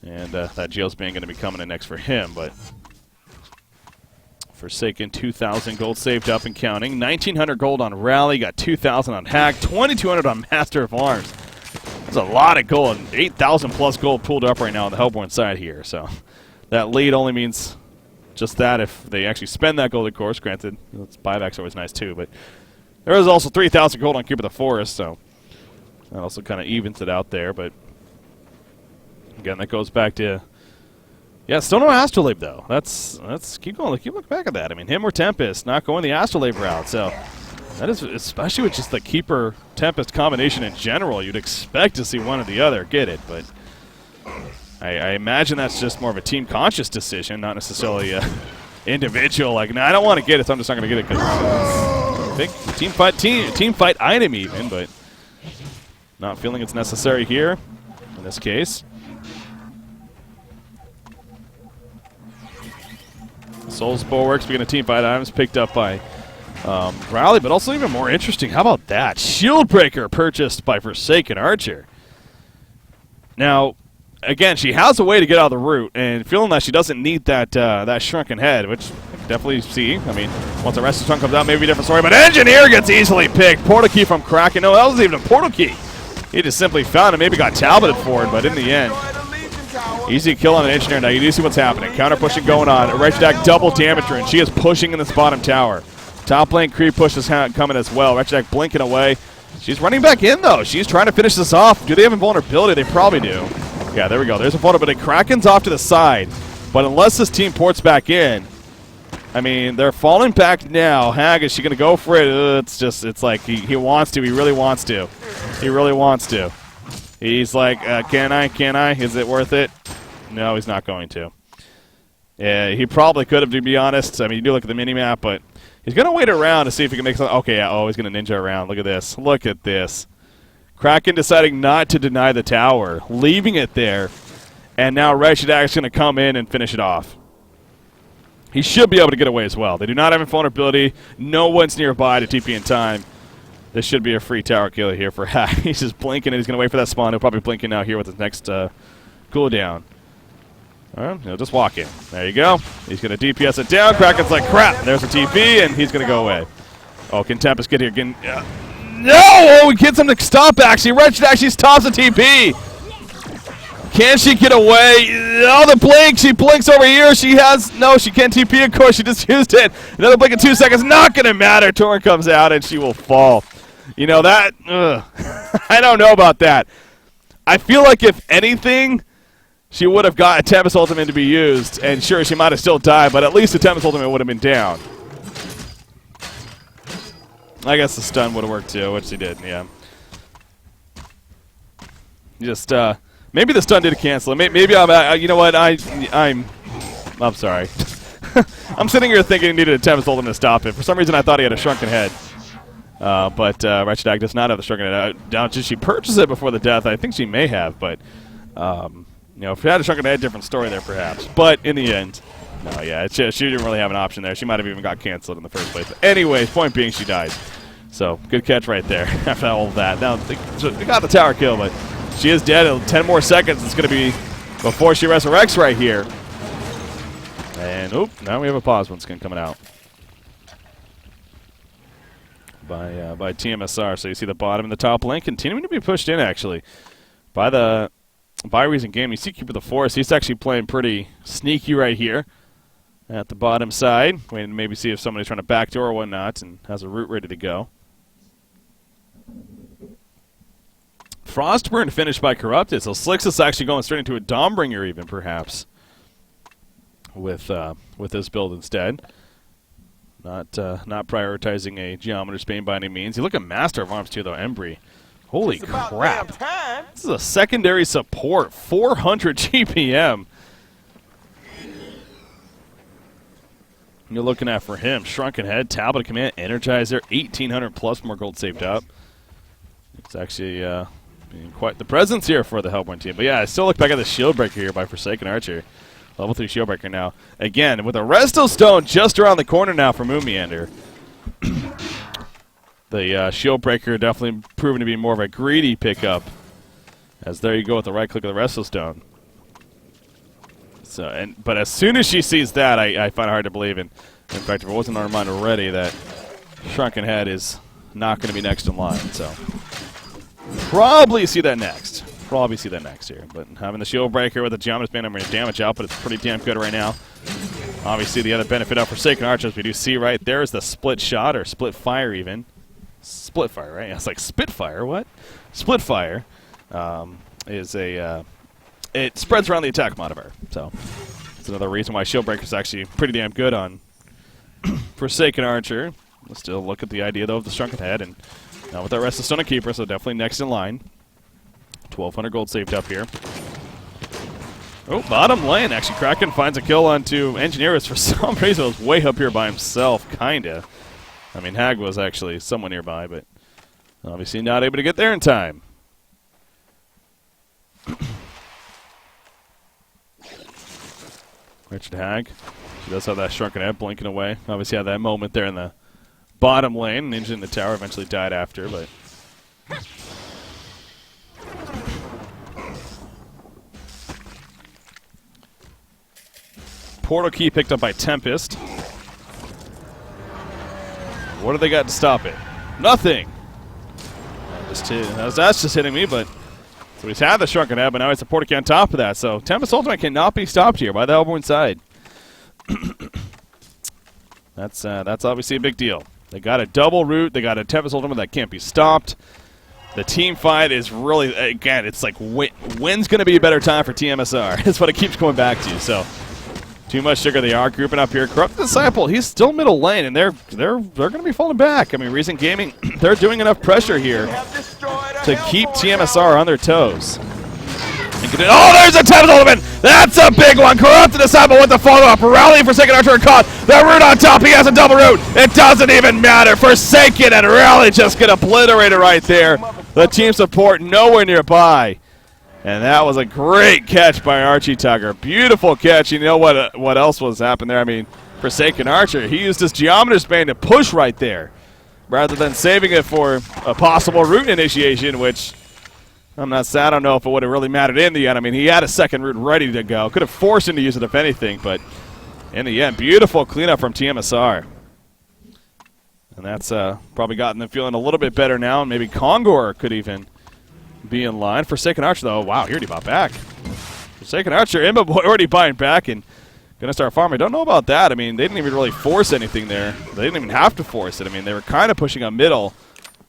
And that Geo's Bane going to be coming in next for him, but Forsaken, 2,000 gold saved up and counting. 1,900 gold on Rally, got 2,000 on Hack, 2,200 on Master of Arms. That's a lot of gold, 8,000 plus gold pulled up right now on the Hellborn side here. So that lead only means just that if they actually spend that gold, of course. Granted, buyback's always nice too, but there is also 3,000 gold on Keeper of the Forest, so that also kind of evens it out there. But again, that goes back to, yeah, still no Astrolabe though. That's keep going. Keep looking back at that. I mean, him or Tempest not going the Astrolabe route. So that is, especially with just the Keeper Tempest combination in general, you'd expect to see one or the other get it. But I imagine that's just more of a team conscious decision, not necessarily a individual. Like, no, I don't want to get it, so I'm just not going to get it because big team fight item even. But not feeling it's necessary here in this case. Soul's Bulwarks being a team fight items picked up by Rowley, but also even more interesting, how about that? Shieldbreaker purchased by Forsaken Archer. Now, again, she has a way to get out of the route, and feeling that she doesn't need that that shrunken head, which I can definitely see. I mean, once the rest of the trunk comes out, maybe a different story, but Engineer gets easily picked. Portal key from Kraken. No, that wasn't even a portal key. He just simply found it, maybe got Talboted for it, but in the end, easy kill on an Engineer. Now you do see what's happening. Counter pushing going on. Red Jack double damage her, and she is pushing in this bottom tower. Top lane creep push is coming as well. Red Jack blinking away. She's running back in, though. She's trying to finish this off. Do they have invulnerability? They probably do. Yeah, there we go. There's a vulnerability. Kraken's off to the side. But unless this team ports back in, I mean, they're falling back now. Hag, is she going to go for it? It's like he wants to. He really wants to. He really wants to. He's like, can I? Can I? Is it worth it? No, he's not going to. Yeah, he probably could have, to be honest. I mean, you do look at the mini-map, but he's going to wait around to see if he can make something. Okay, yeah, oh, he's going to ninja around. Look at this. Look at this. Kraken deciding not to deny the tower, leaving it there, and now Reshadak's going to come in and finish it off. He should be able to get away as well. They do not have invulnerability. No one's nearby to TP in time. This should be a free tower kill here for Hack. He's just blinking, and he's going to wait for that spawn. He'll probably blink in now here with his next cooldown. All right, he'll just walk in. There you go. He's going to DPS it down. Kraken's like, crap. There's a TP, and he's going to go away. Oh, can Tempest get here again? No! Oh, he gets him to stop, actually. Wretched actually stops the TP. Can she get away? Oh, the blink. She blinks over here. She has... No, she can't TP, of course. She just used it. Another blink in 2 seconds. Not going to matter. Torrent comes out, and she will fall. You know, that... I don't know about that. I feel like, if anything, she would have got a Tempest Ultimate to be used, and sure, she might have still died, but at least the Tempest Ultimate would have been down. I guess the stun would have worked too, which he did, yeah. Just, maybe the stun did cancel it. Maybe I'm, you know what, I'm sorry. I'm sitting here thinking he needed a Tempest Ultimate to stop it. For some reason, I thought he had a shrunken head. But Wretched does not have the shrunken head. Now, did she purchase it before the death? I think she may have, but, you know, if she had a shrunken head, different story there, perhaps. But in the end, no, yeah, she didn't really have an option there. She might have even got canceled in the first place. But anyways, point being, she died. So, good catch right there after all of that. Now, they got the tower kill, but she is dead. In 10 more seconds, it's going to be before she resurrects right here. And, oop, now we have a pause once again coming out by tmsR. So you see the bottom and the top lane continuing to be pushed in, actually, by Reason Game. You see Keeper of the Forest. He's actually playing pretty sneaky right here at the bottom side, waiting to maybe see if somebody's trying to backdoor or whatnot and has a route ready to go. Frostburn finished by Corrupted, so Slicks is actually going straight into a Dawnbringer even, perhaps, with this build instead. Not prioritizing a Geometer Spain by any means. You look at Master of Arms too, though, Embry. Holy crap. This is a secondary support, 400 GPM. You're looking at for him, Shrunken Head, Talbot Command, Energizer, 1,800 plus more gold saved up. It's actually being quite the presence here for the Hellborn team. But yeah, I still look back at the Shieldbreaker here by Forsaken Archer. Level 3 Shieldbreaker now. Again, with a Resto Stone just around the corner now for Moonmeander. The Shieldbreaker definitely proven to be more of a greedy pickup. As there you go with the right click of the Resto Stone. So, but as soon as she sees that, I find it hard to believe. And In fact, if it wasn't on our mind already, that Shrunken Head is not going to be next in line. So probably see that next. Probably see that next here. But having the shield breaker with the Geometry's Band, I'm going to damage out, but it's pretty damn good right now. Obviously, the other benefit of Forsaken Archers, we do see right there is the split shot, or split fire even. Split fire, right? It's like Spitfire, what? Split fire is a, it spreads around the attack modifier. So that's another reason why shield breaker is actually pretty damn good on Forsaken Archer. We'll still look at the idea, though, of the Shrunken Head, and now with that rest of Stone and Keeper, so definitely next in line. 1,200 gold saved up here. Oh, bottom lane, actually. Kraken finds a kill onto Engineers. For some reason, was way up here by himself, kinda. I mean, Hag was actually somewhat nearby, but obviously not able to get there in time. Richard Hag. She does have that Shrunken Head blinking away. Obviously had that moment there in the bottom lane. Ninja in the tower eventually died after, but... Portal key picked up by Tempest. What do they got to stop it? Nothing! That's just hitting me, but... So he's had the Shrunken Head, but now he's a portal key on top of that. So Tempest Ultimate cannot be stopped here by the Hellborn side. That's obviously a big deal. They got a double root. They got a Tempest Ultimate that can't be stopped. The team fight is really, again, it's like when's going to be a better time for tmsR? That's what it keeps going back to. So too much sugar. They are grouping up here. Corrupt Disciple, he's still middle lane, and they're going to be falling back. I mean, Recent Gaming, they're doing enough pressure here to keep tmsR on their toes. Oh, there's a Tempest Ultimate! That's a big one! Corrupted Disciple with the follow-up. Rally Forsaken Archer caught. The root on top. He has a double root. It doesn't even matter. Forsaken and Rally just get obliterated right there. The team support nowhere nearby. And that was a great catch by Archie Tucker. Beautiful catch. You know what else was happening there? I mean, Forsaken Archer, he used his Geometer's Band to push right there, rather than saving it for a possible root initiation, which... I don't know if it would have really mattered in the end. I mean, he had a second root ready to go. Could have forced him to use it if anything, but in the end, beautiful cleanup from tmsR. And that's probably gotten them feeling a little bit better now, and maybe Kongor could even be in line. Forsaken Archer, though, wow, he already bought back. Forsaken Archer, Imba Boy already buying back and going to start farming. Don't know about that. I mean, they didn't even really force anything there. They didn't even have to force it. I mean, they were kind of pushing up middle.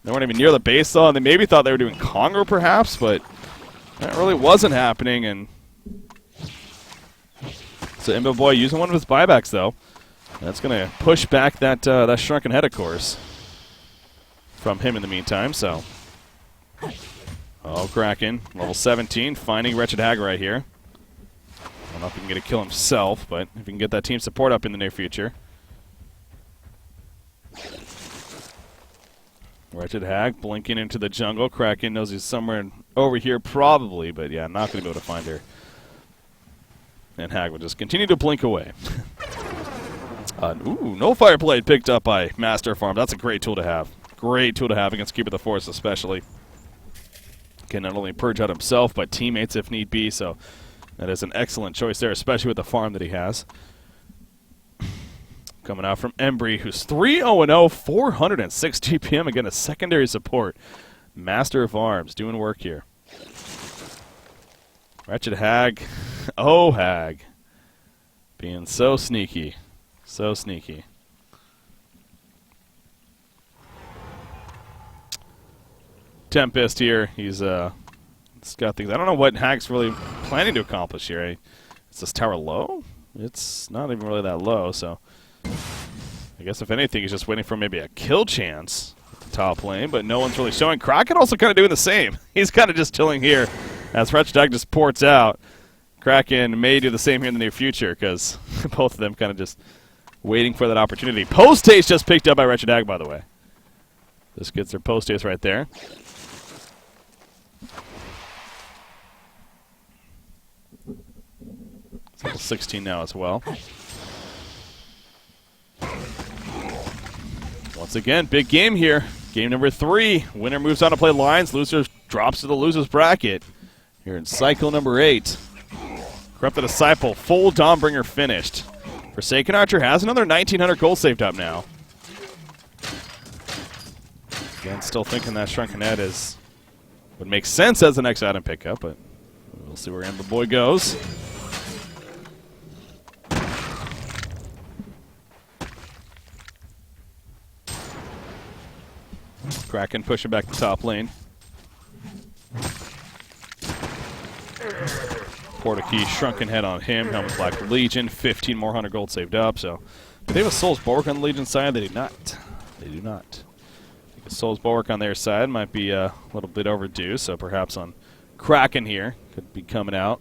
They weren't even near the base, though, and they maybe thought they were doing Kongor, perhaps, but that really wasn't happening. And so Imba Boy using one of his buybacks, though. That's going to push back that Shrunken Head, of course, from him in the meantime. So, oh, Kraken, level 17, finding Wretched Hag right here. I don't know if he can get a kill himself, but if he can get that team support up in the near future. Wretched Hag blinking into the jungle. Kraken knows he's somewhere over here probably, but yeah, not going to be able to find her. And Hag will just continue to blink away. Ooh, no Fireblade picked up by Master Farm. That's a great tool to have. Great tool to have against Keeper of the Forest especially. Can not only purge out himself, but teammates if need be, so that is an excellent choice there, especially with the farm that he has. Coming out from Embry, who's 3-0-0, 406 GPM. Again, a secondary support. Master of Arms doing work here. Wretched Hag. Oh, Hag. Being so sneaky. So sneaky. Tempest here. He's got things. I don't know what Hag's really planning to accomplish here. Is this tower low? It's not even really that low, so... I guess if anything, he's just waiting for maybe a kill chance at the top lane, but no one's really showing. Kraken also kind of doing the same. He's kind of just chilling here as Wretched Hag just ports out. Kraken may do the same here in the near future because both of them kind of just waiting for that opportunity. Post haste just picked up by Wretched Hag, by the way. This gets their post haste right there. It's level 16 now as well. Once again, big game here. Game number 3. Winner moves on to play Lions. Loser drops to the loser's bracket. Here in cycle number 8. Corrupted Disciple, full Dawnbringer finished. Forsaken Archer has another 1,900 gold saved up now. Again, still thinking that Shrunken Head would make sense as the next item pickup, but we'll see where the boy goes. Kraken pushing back the top lane. Portakey, Shrunken Head on him. Helmet Black Legion, 15 more 100 gold saved up. So, do they have a Soul's Bulwark on the Legion side? They do not. They do not. I think a Soul's Bulwark on their side might be a little bit overdue. So perhaps on Kraken here could be coming out.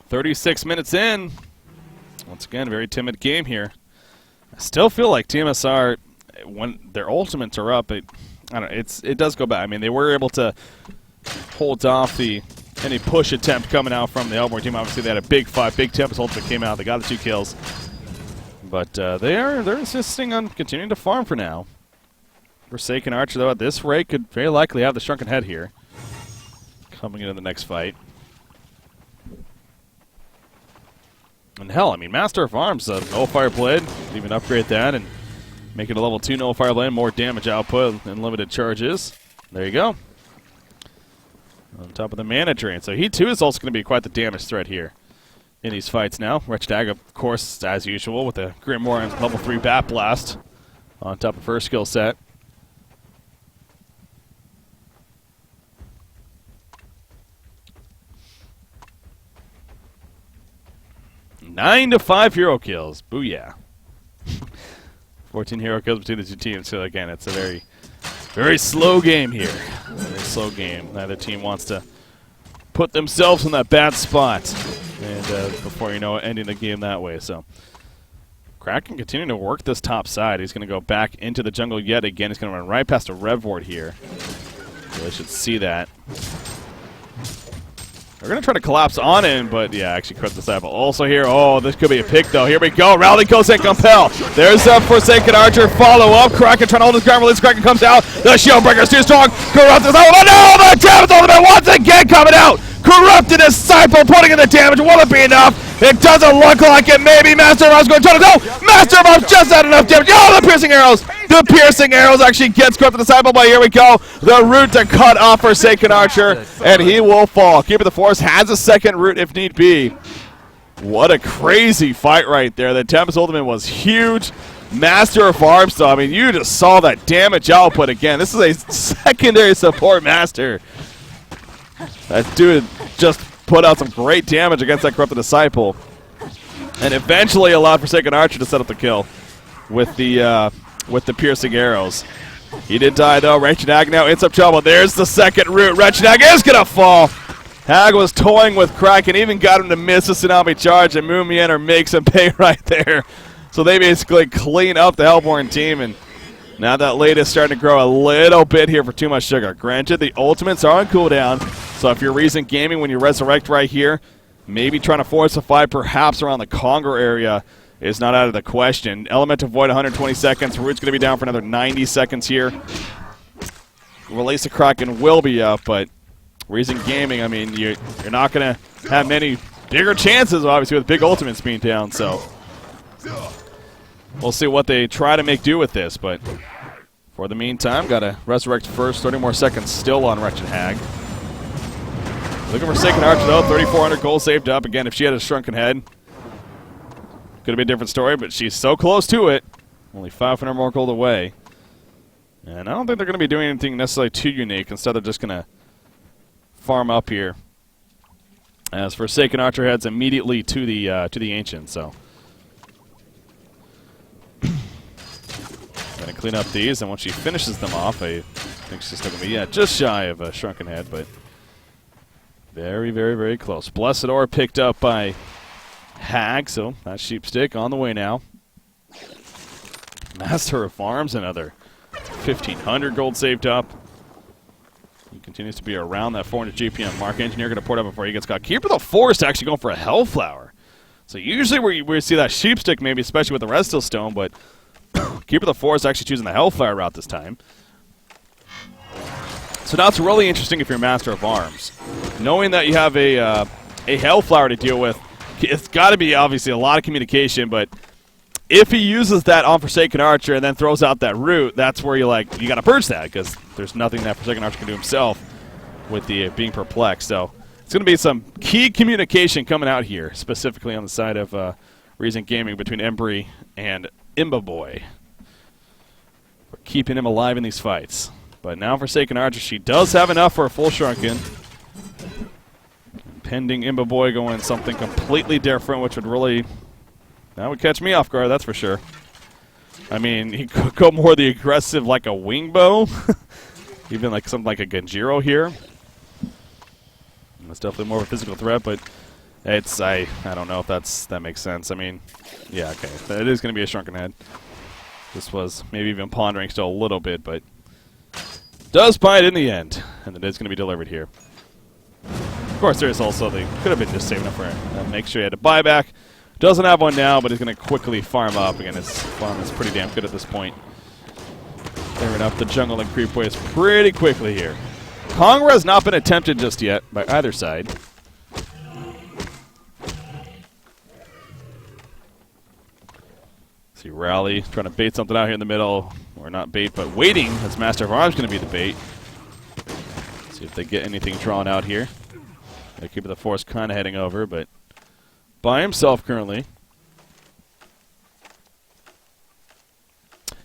"36 minutes in." Once again, a very timid game here. I still feel like tmsR, when their ultimates are up, it does go back. I mean, they were able to hold off any push attempt coming out from the Hellborn team. Obviously, they had a big fight. Big Tempest ultimate came out. They got the 2 kills. But they're insisting on continuing to farm for now. Forsaken Archer, though, at this rate, could very likely have the Shrunken Head here coming into the next fight. And hell, I mean, Master of Arms, Nullfire Blade, even upgrade that and make it a level 2 Nullfire Blade, more damage output and limited charges. There you go. On top of the mana drain. So he too is also going to be quite the damage threat here in these fights now. Wretched Hag, of course, as usual, with a Grimoire and level 3 Bat Blast on top of her skill set. Nine to 5 hero kills. Booyah. 14 hero kills between the two teams. So again, it's a very, very slow game here. Very slow game. Neither team wants to put themselves in that bad spot. And before you know it, ending the game that way. So Kraken continuing to work this top side. He's going to go back into the jungle yet again. He's going to run right past a Rev Ward here. Really should see that. We're going to try to collapse on him, but yeah, actually cut the cycle. Also here, oh, this could be a pick, though. Here we go. Rally goes and compel. There's a Forsaken Archer follow-up. Kraken trying to hold his ground release. Kraken comes out. The Shield Breaker's too strong. Corrupted. Oh, no! The damage ultimate once again coming out. Corrupted Disciple, putting in the damage. Will it be enough? It doesn't look like it. Maybe Master of Arms going to try to go. Master of Arms just had enough damage. Oh, the piercing arrows. The piercing arrows actually gets Corrupted Disciple, but here we go. The root to cut off Forsaken Archer, and he will fall. Keeper of the Forest has a second root if need be. What a crazy fight right there. The Tempest Ultimate was huge. Master of Arms, though, I mean, you just saw that damage output again. This is a secondary support master. That dude just put out some great damage against that Corrupted Disciple. And eventually allowed Forsaken Archer to set up the kill with the piercing arrows. He did die, though. Wretched Hag now in some trouble. There's the second root. Wretched Hag is going to fall. Hag was toying with Kraken, even got him to miss a Tsunami charge, and Moomiener makes him pay right there. So they basically clean up the Hellborn team, and now that lead is starting to grow a little bit here for Too Much Sugar. Granted, the ultimates are on cooldown, so if you're Reason Gaming when you resurrect right here, maybe trying to force a fight perhaps around the Conger area is not out of the question. Elemental Void, 120 seconds. Root's going to be down for another 90 seconds here. Release of Kraken will be up, but Reason Gaming, I mean, you're not going to have many bigger chances, obviously, with big ultimates being down, so we'll see what they try to make do with this, but for the meantime, got to resurrect first. 30 more seconds still on Wretched Hag. Looking for Forsaken Archer, though. 3,400 gold saved up. Again, if she had a Shrunken Head, could have been a different story, but she's so close to it. Only 500 more gold away. And I don't think they're going to be doing anything necessarily too unique. Instead, they're just going to farm up here. As Forsaken Archer heads immediately to the Ancient, so going to clean up these, and once she finishes them off, I think she's still going to be just shy of a Shrunken Head, but very, very, very close. Blessed Ore picked up by Hag, so that Sheepstick on the way now. Master of Arms, another 1,500 gold saved up. He continues to be around that 400 GPM mark. Engineer going to port up before he gets caught. Keeper of the Forest actually going for a Hellflower. So usually we see that Sheepstick maybe, especially with the Redstone Stone, but Keeper the Forest actually choosing the Hellfire route this time. So now it's really interesting if you're Master of Arms. Knowing that you have a Hellfire to deal with, it's got to be obviously a lot of communication, but if he uses that on Forsaken Archer and then throws out that root, that's where you got to purge that, because there's nothing that Forsaken Archer can do himself with the being perplexed. So it's going to be some key communication coming out here, specifically on the side of Reason Gaming between Embry and Imbaboy. We're keeping him alive in these fights. But now Forsaken Archer, she does have enough for a full Shrunken. Pending Imbaboy going something completely different, which would really... That would catch me off guard, that's for sure. I mean, he could go more the aggressive like a wing bow. Even like something like a Genjiro here. That's definitely more of a physical threat, but it's I don't know if that makes sense. I mean, yeah, okay. It is going to be a Shrunken Head. This was maybe even pondering still a little bit, but does buy it in the end. And it is going to be delivered here. Of course, there is also the could have been just saving up for make sure he had a buyback. Doesn't have one now, but he's going to quickly farm up. Again, his farm is pretty damn good at this point. Clearing up the jungle and creep waves pretty quickly here. Congra has not been attempted just yet by either side. See Rally trying to bait something out here in the middle. Or not bait, but waiting. As Master of Arms going to be the bait. See if they get anything drawn out here. They keep the Force kind of heading over, but by himself currently.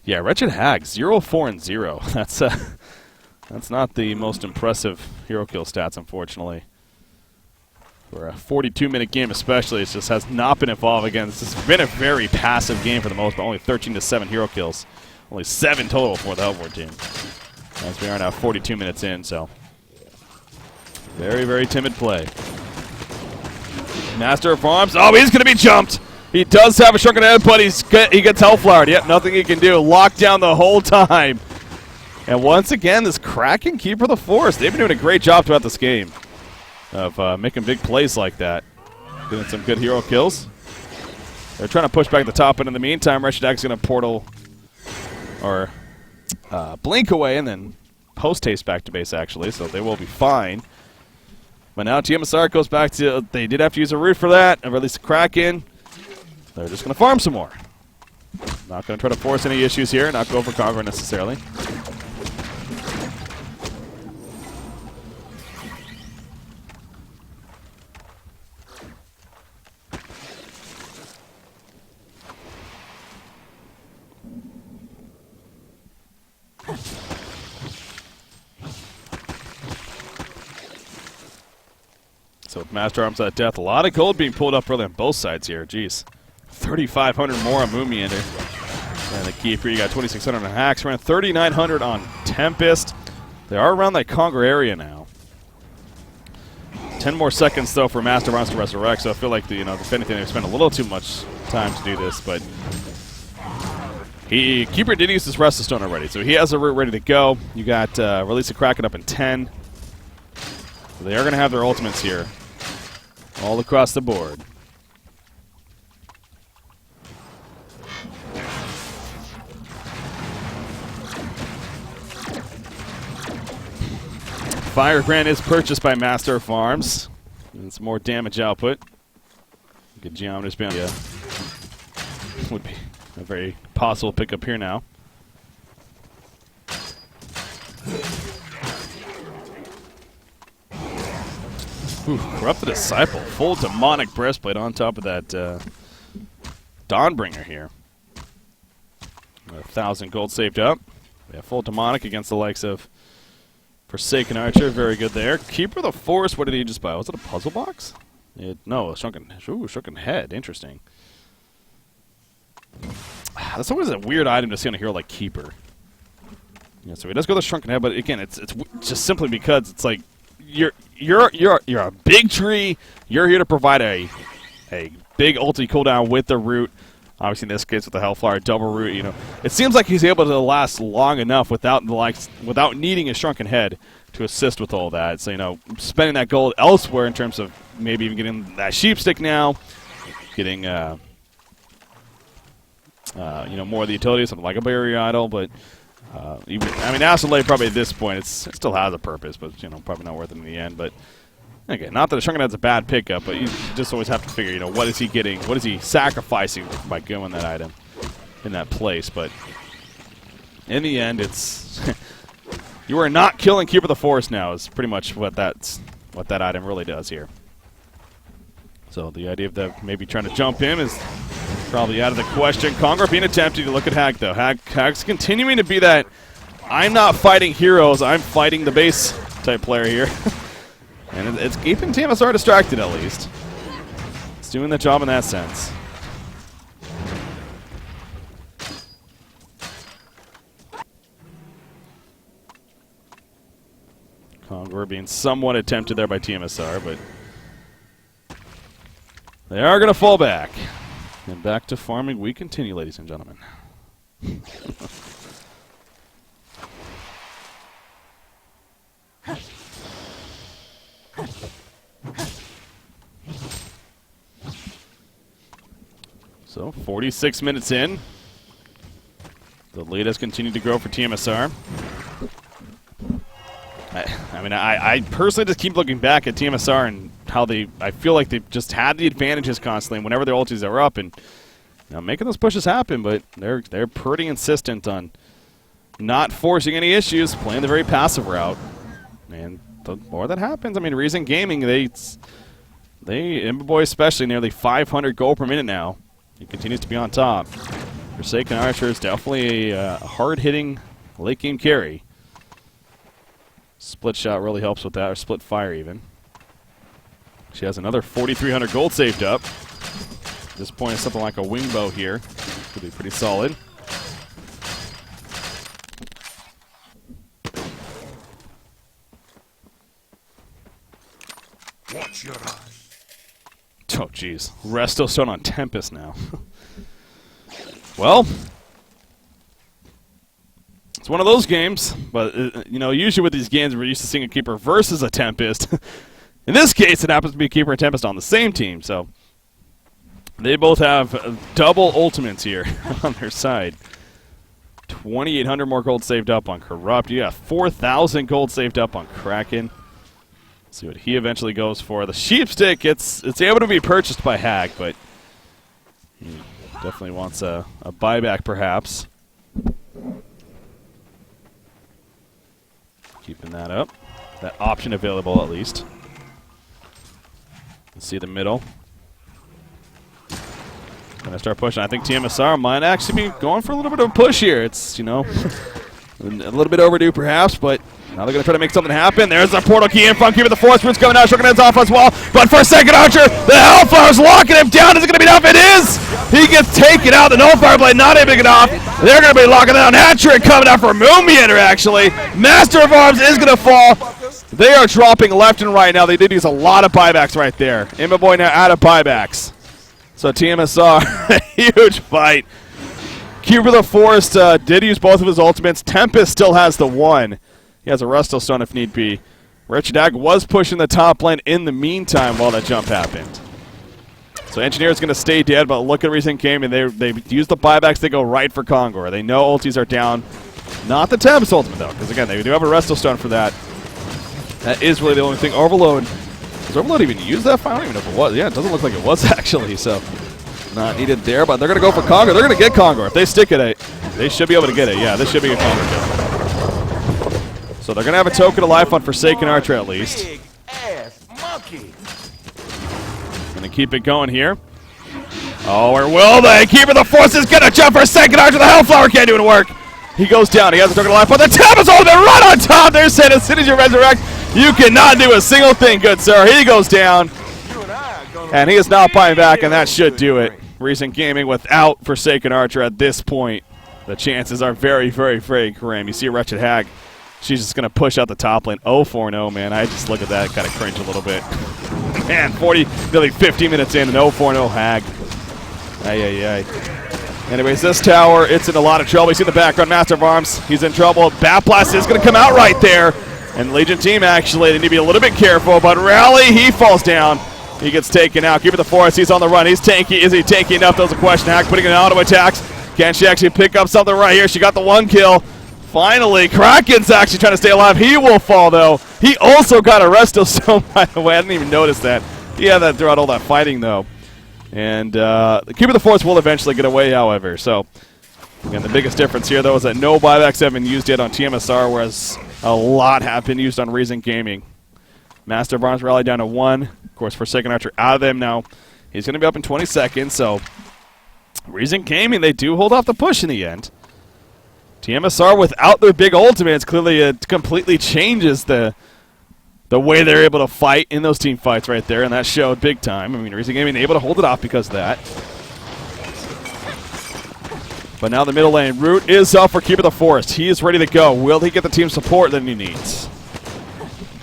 Yeah, Wretched Hag, 0-4-0. That's not the most impressive hero kill stats, unfortunately. For a 42-minute game especially, it just has not been involved again. This has been a very passive game for the most part. Only 13-7 hero kills. Only 7 total for the Hellboard team. As we are now 42 minutes in, so very, very timid play. Master of Arms. Oh, he's going to be jumped. He does have a Shrunken Head, but he gets Hellflowered. Yep, nothing he can do. Locked down the whole time. And once again, this Kraken Keeper of the Forest. They've been doing a great job throughout this game of making big plays like that. Doing some good hero kills. They're trying to push back the top, and in the meantime, Wretched Hag's going to portal or blink away and then post-haste back to base, actually, so they will be fine. But now tmsR goes back to, they did have to use a root for that, and release the Kraken. They're just going to farm some more. Not going to try to force any issues here, not go for Conqueror necessarily. So with Master Arms at death, a lot of gold being pulled up really on both sides here. Jeez. 3,500 more on Moomiander. And the Keeper, you got 2,600 on Hacks, around 3,900 on Tempest. They are around that Conquer area now. 10 more seconds, though, for Master Arms to resurrect, so I feel like, if anything, they've spent a little too much time to do this, but Keeper did use this Restless Stone already, so he has a route ready to go. You got Release the Kraken up in 10. So they are going to have their ultimates here all across the board. Fire Grant is purchased by Master of Arms. It's more damage output. Good Geometer's bound. Yeah. Would be a very possible pickup here now. Ooh, Corrupted Disciple. Full demonic breastplate on top of that Dawnbringer here. 1,000 gold saved up. We have full demonic against the likes of Forsaken Archer. Very good there. Keeper of the Forest. What did he just buy? Was it a puzzle box? No, a shrunken head. Interesting. That's always a weird item to see on a hero like Keeper. Yeah, so he does go the shrunken head, but again, it's just simply because it's like you're a big tree. You're here to provide a big ulti cooldown with the root. Obviously, in this case, with the Hellfire double root, it seems like he's able to last long enough without needing a shrunken head to assist with all that. So spending that gold elsewhere in terms of maybe even getting that sheep stick now, getting more of the utilities, something like a barrier idol, but Acid Lay probably at this point it still has a purpose, but probably not worth it in the end. But again, not that a Shrunken Head's a bad pickup, but you just always have to figure, what is he getting, what is he sacrificing by going that item in that place. But in the end, it's you are not killing Keeper of the Forest now is pretty much what that item really does here. So the idea of that maybe trying to jump in is probably out of the question. Congar being attempted to look at Hag, though. Hag's continuing to be that I'm not fighting heroes, I'm fighting the base type player here. And it's keeping tmsR distracted, at least. It's doing the job in that sense. Congar being somewhat attempted there by tmsR, but they are going to fall back. And back to farming we continue, ladies and gentlemen. So, 46 minutes in. The lead has continued to grow for tmsR. I personally just keep looking back at tmsR and how I feel like they've just had the advantages constantly, and whenever their ultis are up, and making those pushes happen, but they're pretty insistent on not forcing any issues, playing the very passive route. And the more that happens, Reason Gaming, Imboboy especially, nearly 500 gold per minute now. He continues to be on top. Forsaken Archer is definitely a hard-hitting late-game carry. Split shot really helps with that, or split fire even. She has another 4,300 gold saved up. At this point, it's something like a wing bow here. Could be pretty solid. Watch your eyes. Oh, jeez. Resto Stone on Tempest now. Well, it's one of those games, but, usually with these games, we're used to seeing a Keeper versus a Tempest. In this case, it happens to be Keeper and Tempest on the same team, so they both have double ultimates here on their side. 2,800 more gold saved up on Corrupt. You got 4,000 gold saved up on Kraken. See what he eventually goes for. The Sheepstick, it's able to be purchased by Hag, but he definitely wants a buyback, perhaps. Keeping that up. That option available, at least. Let's see the middle. Gonna start pushing. I think tmsR might actually be going for a little bit of a push here. It's, a little bit overdue, perhaps, but now they're going to try to make something happen. There's the portal key in front. Keeper the Force Roots coming out. Shrunken Head's off as well. But for a second, Archer, the Hellfire's locking him down. Is it going to be enough? It is! He gets taken out. The Nullfire Blade not even big enough. They're going to be locking down. Hattrick coming out for Moonmeander, actually. Master of Arms is going to fall. They are dropping left and right now. They did use a lot of buybacks right there. Imboboy now out of buybacks. So tmsR, a huge fight. Keeper the Forest did use both of his ultimates. Tempest still has the one. He has a Resto Stone if need be. Wretched Hag was pushing the top lane in the meantime while that jump happened. So Engineer is going to stay dead, but look at Recent Game, and they use the buybacks. They go right for Congar. They know ultis are down. Not the Tempest ultimate, though, because, again, they do have a Resto Stone for that. That is really the only thing. Overload. Does Overload even use that? I don't even know if it was. Yeah, it doesn't look like it was, actually, so not needed there, but they're going to go for Congar. They're going to get Congar. If they stick at it, they should be able to get it. Yeah, this should be a Congar kill. So they're going to have a token of life on Forsaken Archer at least. Big ass monkey. Going to keep it going here. Oh, or will they? Keeper the Force is going to jump for Forsaken Archer. The Hellflower can't do it work. He goes down. He has a token of life, but the Tempest ultimate right on top. They're saying as soon as you resurrect, you cannot do a single thing, good sir. He goes down. And he is not buying back, and that should do it. Recent Gaming without Forsaken Archer at this point. The chances are very, very, very grim. You see a Wretched Hag. She's just going to push out the top lane. 0-4-0, man. I just look at that and kind of cringe a little bit. Man, nearly 50 minutes in, an 0-4-0 Hag. Ay. Anyways, this tower, it's in a lot of trouble. You see in the background, Master of Arms. He's in trouble. Bat Blast is going to come out right there. And Legion team, actually, they need to be a little bit careful. But Rally, he falls down. He gets taken out. Keeper the Forest, he's on the run. He's tanky. Is he tanky enough? That was a question. Hag putting in auto attacks. Can she actually pick up something right here? She got the 1 kill. Finally, Kraken's actually trying to stay alive. He will fall, though. He also got a resto stone, by the way. I didn't even notice that. He had that throughout all that fighting, though. And the Keeper of the Forest will eventually get away, however. So, again, the biggest difference here, though, is that no buybacks have been used yet on tmsR, whereas a lot have been used on Reason Gaming. Master of Arms rally down to 1. Of course, Forsaken Archer out of them now. He's going to be up in 20 seconds, so Reason Gaming, they do hold off the push in the end. tmsR, without their big ultimates, clearly it completely changes the way they're able to fight in those team fights right there, and that showed big time. I mean, Reason Gaming able to hold it off because of that. But now the middle lane. Ro8 is up for Keeper of the Forest. He is ready to go. Will he get the team support that he needs?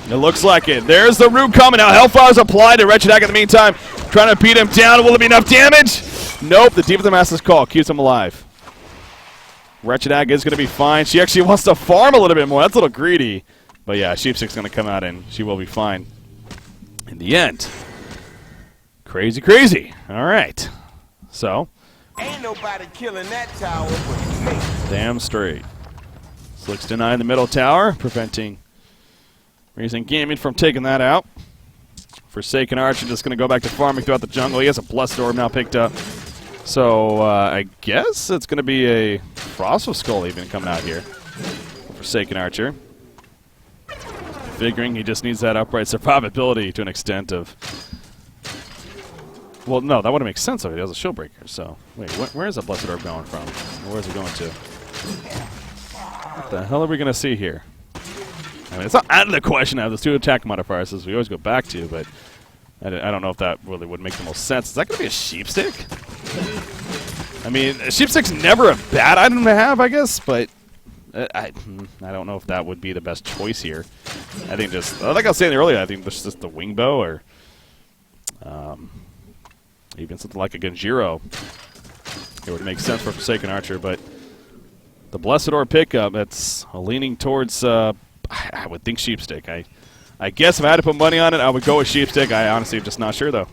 It looks like it. There's the Ro8 coming out. Hellfire's applied to Wretched Ag in the meantime. Trying to beat him down. Will it be enough damage? Nope. The Deep of the Master's Call keeps him alive. Wretched Ag is going to be fine. She actually wants to farm a little bit more. That's a little greedy. But yeah, Sheepstick's going to come out and she will be fine in the end. Crazy, crazy. All right. So. Ain't nobody killing that tower but me. Damn straight. Slick's denying the middle tower, preventing Reason Gaming from taking that out. Forsaken Archer just going to go back to farming throughout the jungle. He has a Blessed Orb now picked up. So I guess it's going to be a Frost of Skull even coming out here. Forsaken Archer. Figuring he just needs that upright survivability to an extent of... Well, no, that wouldn't make sense if he has a shield breaker. So, wait, where is that Blessed Orb going from? Where is it going to? What the hell are we going to see here? I mean, it's not out of the question. I have those 2 attack modifiers, as we always go back to, but I don't know if that really would make the most sense. Is that going to be a Sheepstick? I mean, a Sheepstick's never a bad item to have, I guess, but I don't know if that would be the best choice here. I think just, like I was saying earlier, I think just the wing bow or even something like a Genjiro. It would make sense for Forsaken Archer, but the Blessed Orb pickup, that's leaning towards, I would think Sheepstick. I guess if I had to put money on it, I would go with Sheepstick. I honestly am just not sure, though,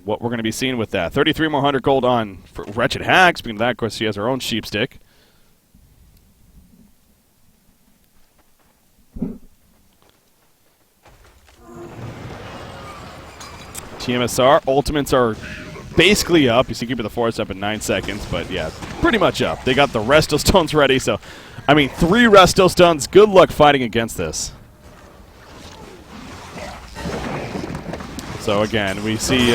what we're going to be seeing with that. 33 more 100 gold on for Wretched Hag. Speaking of that, of course, she has her own Sheepstick. tmsR ultimates are basically up. You see Keeper of the Forest up in 9 seconds, but yeah, pretty much up. They got the Resto Stones ready, so I mean, 3 Resto Stones. Good luck fighting against this. So again, we see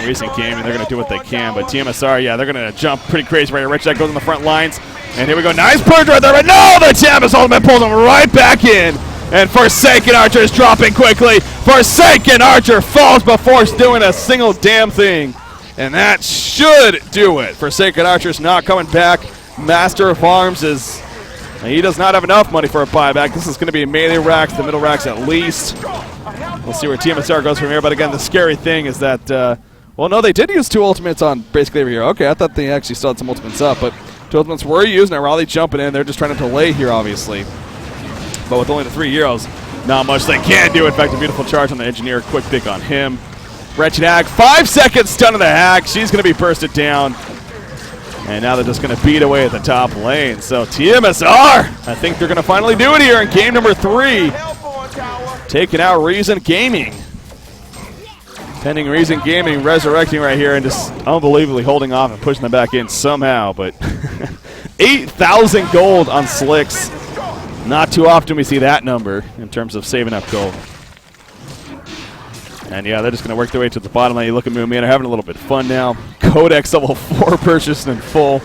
Reason Gaming, they're going to do what they can, but tmsR, yeah, they're going to jump pretty crazy right here. Wretched Ag goes on the front lines, and here we go. Nice purge right there, but no, the Tempest ultimate pulls him right back in. And Forsaken Archer is dropping quickly. Forsaken Archer falls before doing a single damn thing. And that should do it. Forsaken Archer's not coming back. Master of Arms is... He does not have enough money for a buyback. This is going to be melee racks, the middle racks at least. We'll see where tmsR goes from here. But again, the scary thing is that... well, no, they did use 2 ultimates on basically every hero. Okay, I thought they actually still had some ultimates up. But 2 ultimates were used. Now Raleigh jumping in. They're just trying to delay here, obviously. But with only the 3 heroes, not much they can do. In fact, a beautiful charge on the Engineer. Quick pick on him. Wretched Hag, 5 seconds stun of the Hag. She's going to be bursted down. And now they're just going to beat away at the top lane. So tmsR, I think they're going to finally do it here in game number 3. Taking out Reason Gaming. Pending Reason Gaming resurrecting right here and just unbelievably holding off and pushing them back in somehow. But 8,000 gold on Slicks. Not too often we see that number in terms of saving up gold. And yeah, they're just going to work their way to the bottom lane. You look at Moonman, they're having a little bit of fun now. Codex level 4 purchased in full.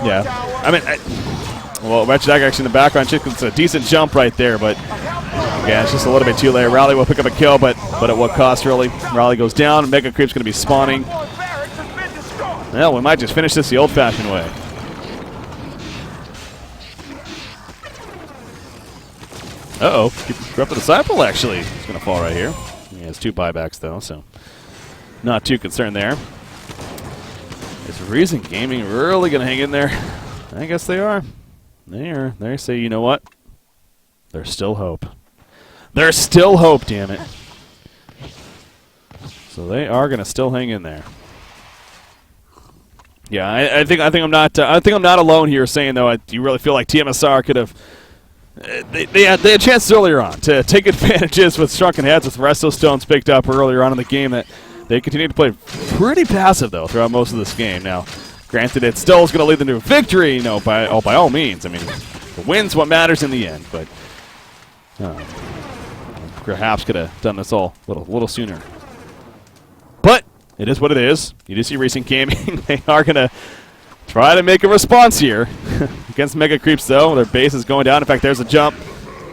Yeah, I mean, well, Wretched Ag actually in the background. It's a decent jump right there, but yeah, it's just a little bit too late. Raleigh will pick up a kill, but at what cost, really? Raleigh goes down. Mega Creep's going to be spawning. Well, we might just finish this the old-fashioned way. Uh-oh, Corrupted Disciple actually is going to fall right here. He has 2 buybacks, though, so not too concerned there. Is Reason Gaming really going to hang in there? I guess they are. They are. They say, you know what? There's still hope. There's still hope, damn it. So So they are going to still hang in there. Yeah, I think I'm not alone here saying though. Do you really feel like tmsR could have? They had chances earlier on to take advantages with shrunken heads with resto stones picked up earlier on in the game. That they continue to play pretty passive though throughout most of this game. Now, granted, it still is going to lead them to a victory. You know, by all means. I mean, the win's what matters in the end. But perhaps could have done this all a little sooner. But it is what it is. You do see Recent Gaming. They are going to try to make a response here. Against Mega Creeps, though. Their base is going down. In fact, there's a jump.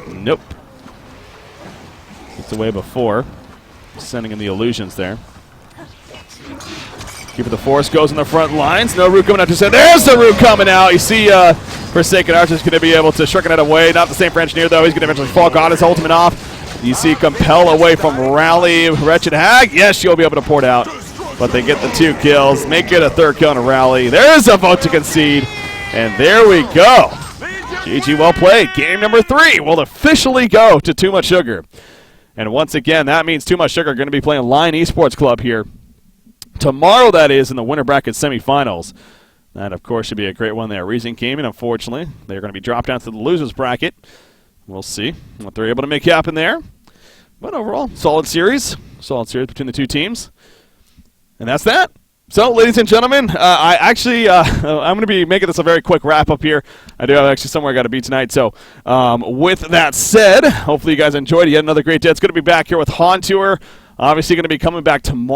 Nope. Gets away before. Sending in the illusions there. Keeper the Force goes in the front lines. No root coming out to say. There's the root coming out. You see Forsaken Archer's going to be able to shrunken it away. Not the same for Engineer, though. He's going to eventually fall. Got his ultimate off. You see Compel away from Rally. Wretched Hag. Yes, she'll be able to port out. But they get the 2 kills. Make it a 3rd kill on a Rally. There's a vote to concede. And there we go. GG, well played. Game number 3 will officially go to Too Much Sugar. And once again, that means Too Much Sugar are going to be playing Lion Esports Club here tomorrow, that is, in the winter bracket semifinals. That, of course, should be a great one there. Recent Gaming, unfortunately, they're going to be dropped down to the losers bracket. We'll see what they're able to make happen there. But overall, solid series. Solid series between the 2 teams. And that's that. So, ladies and gentlemen, I'm going to be making this a very quick wrap-up here. I do have actually somewhere I got to be tonight. So, with that said, hopefully you guys enjoyed. Yet another great day. It's going to be back here with HoN Tour. Obviously going to be coming back tomorrow.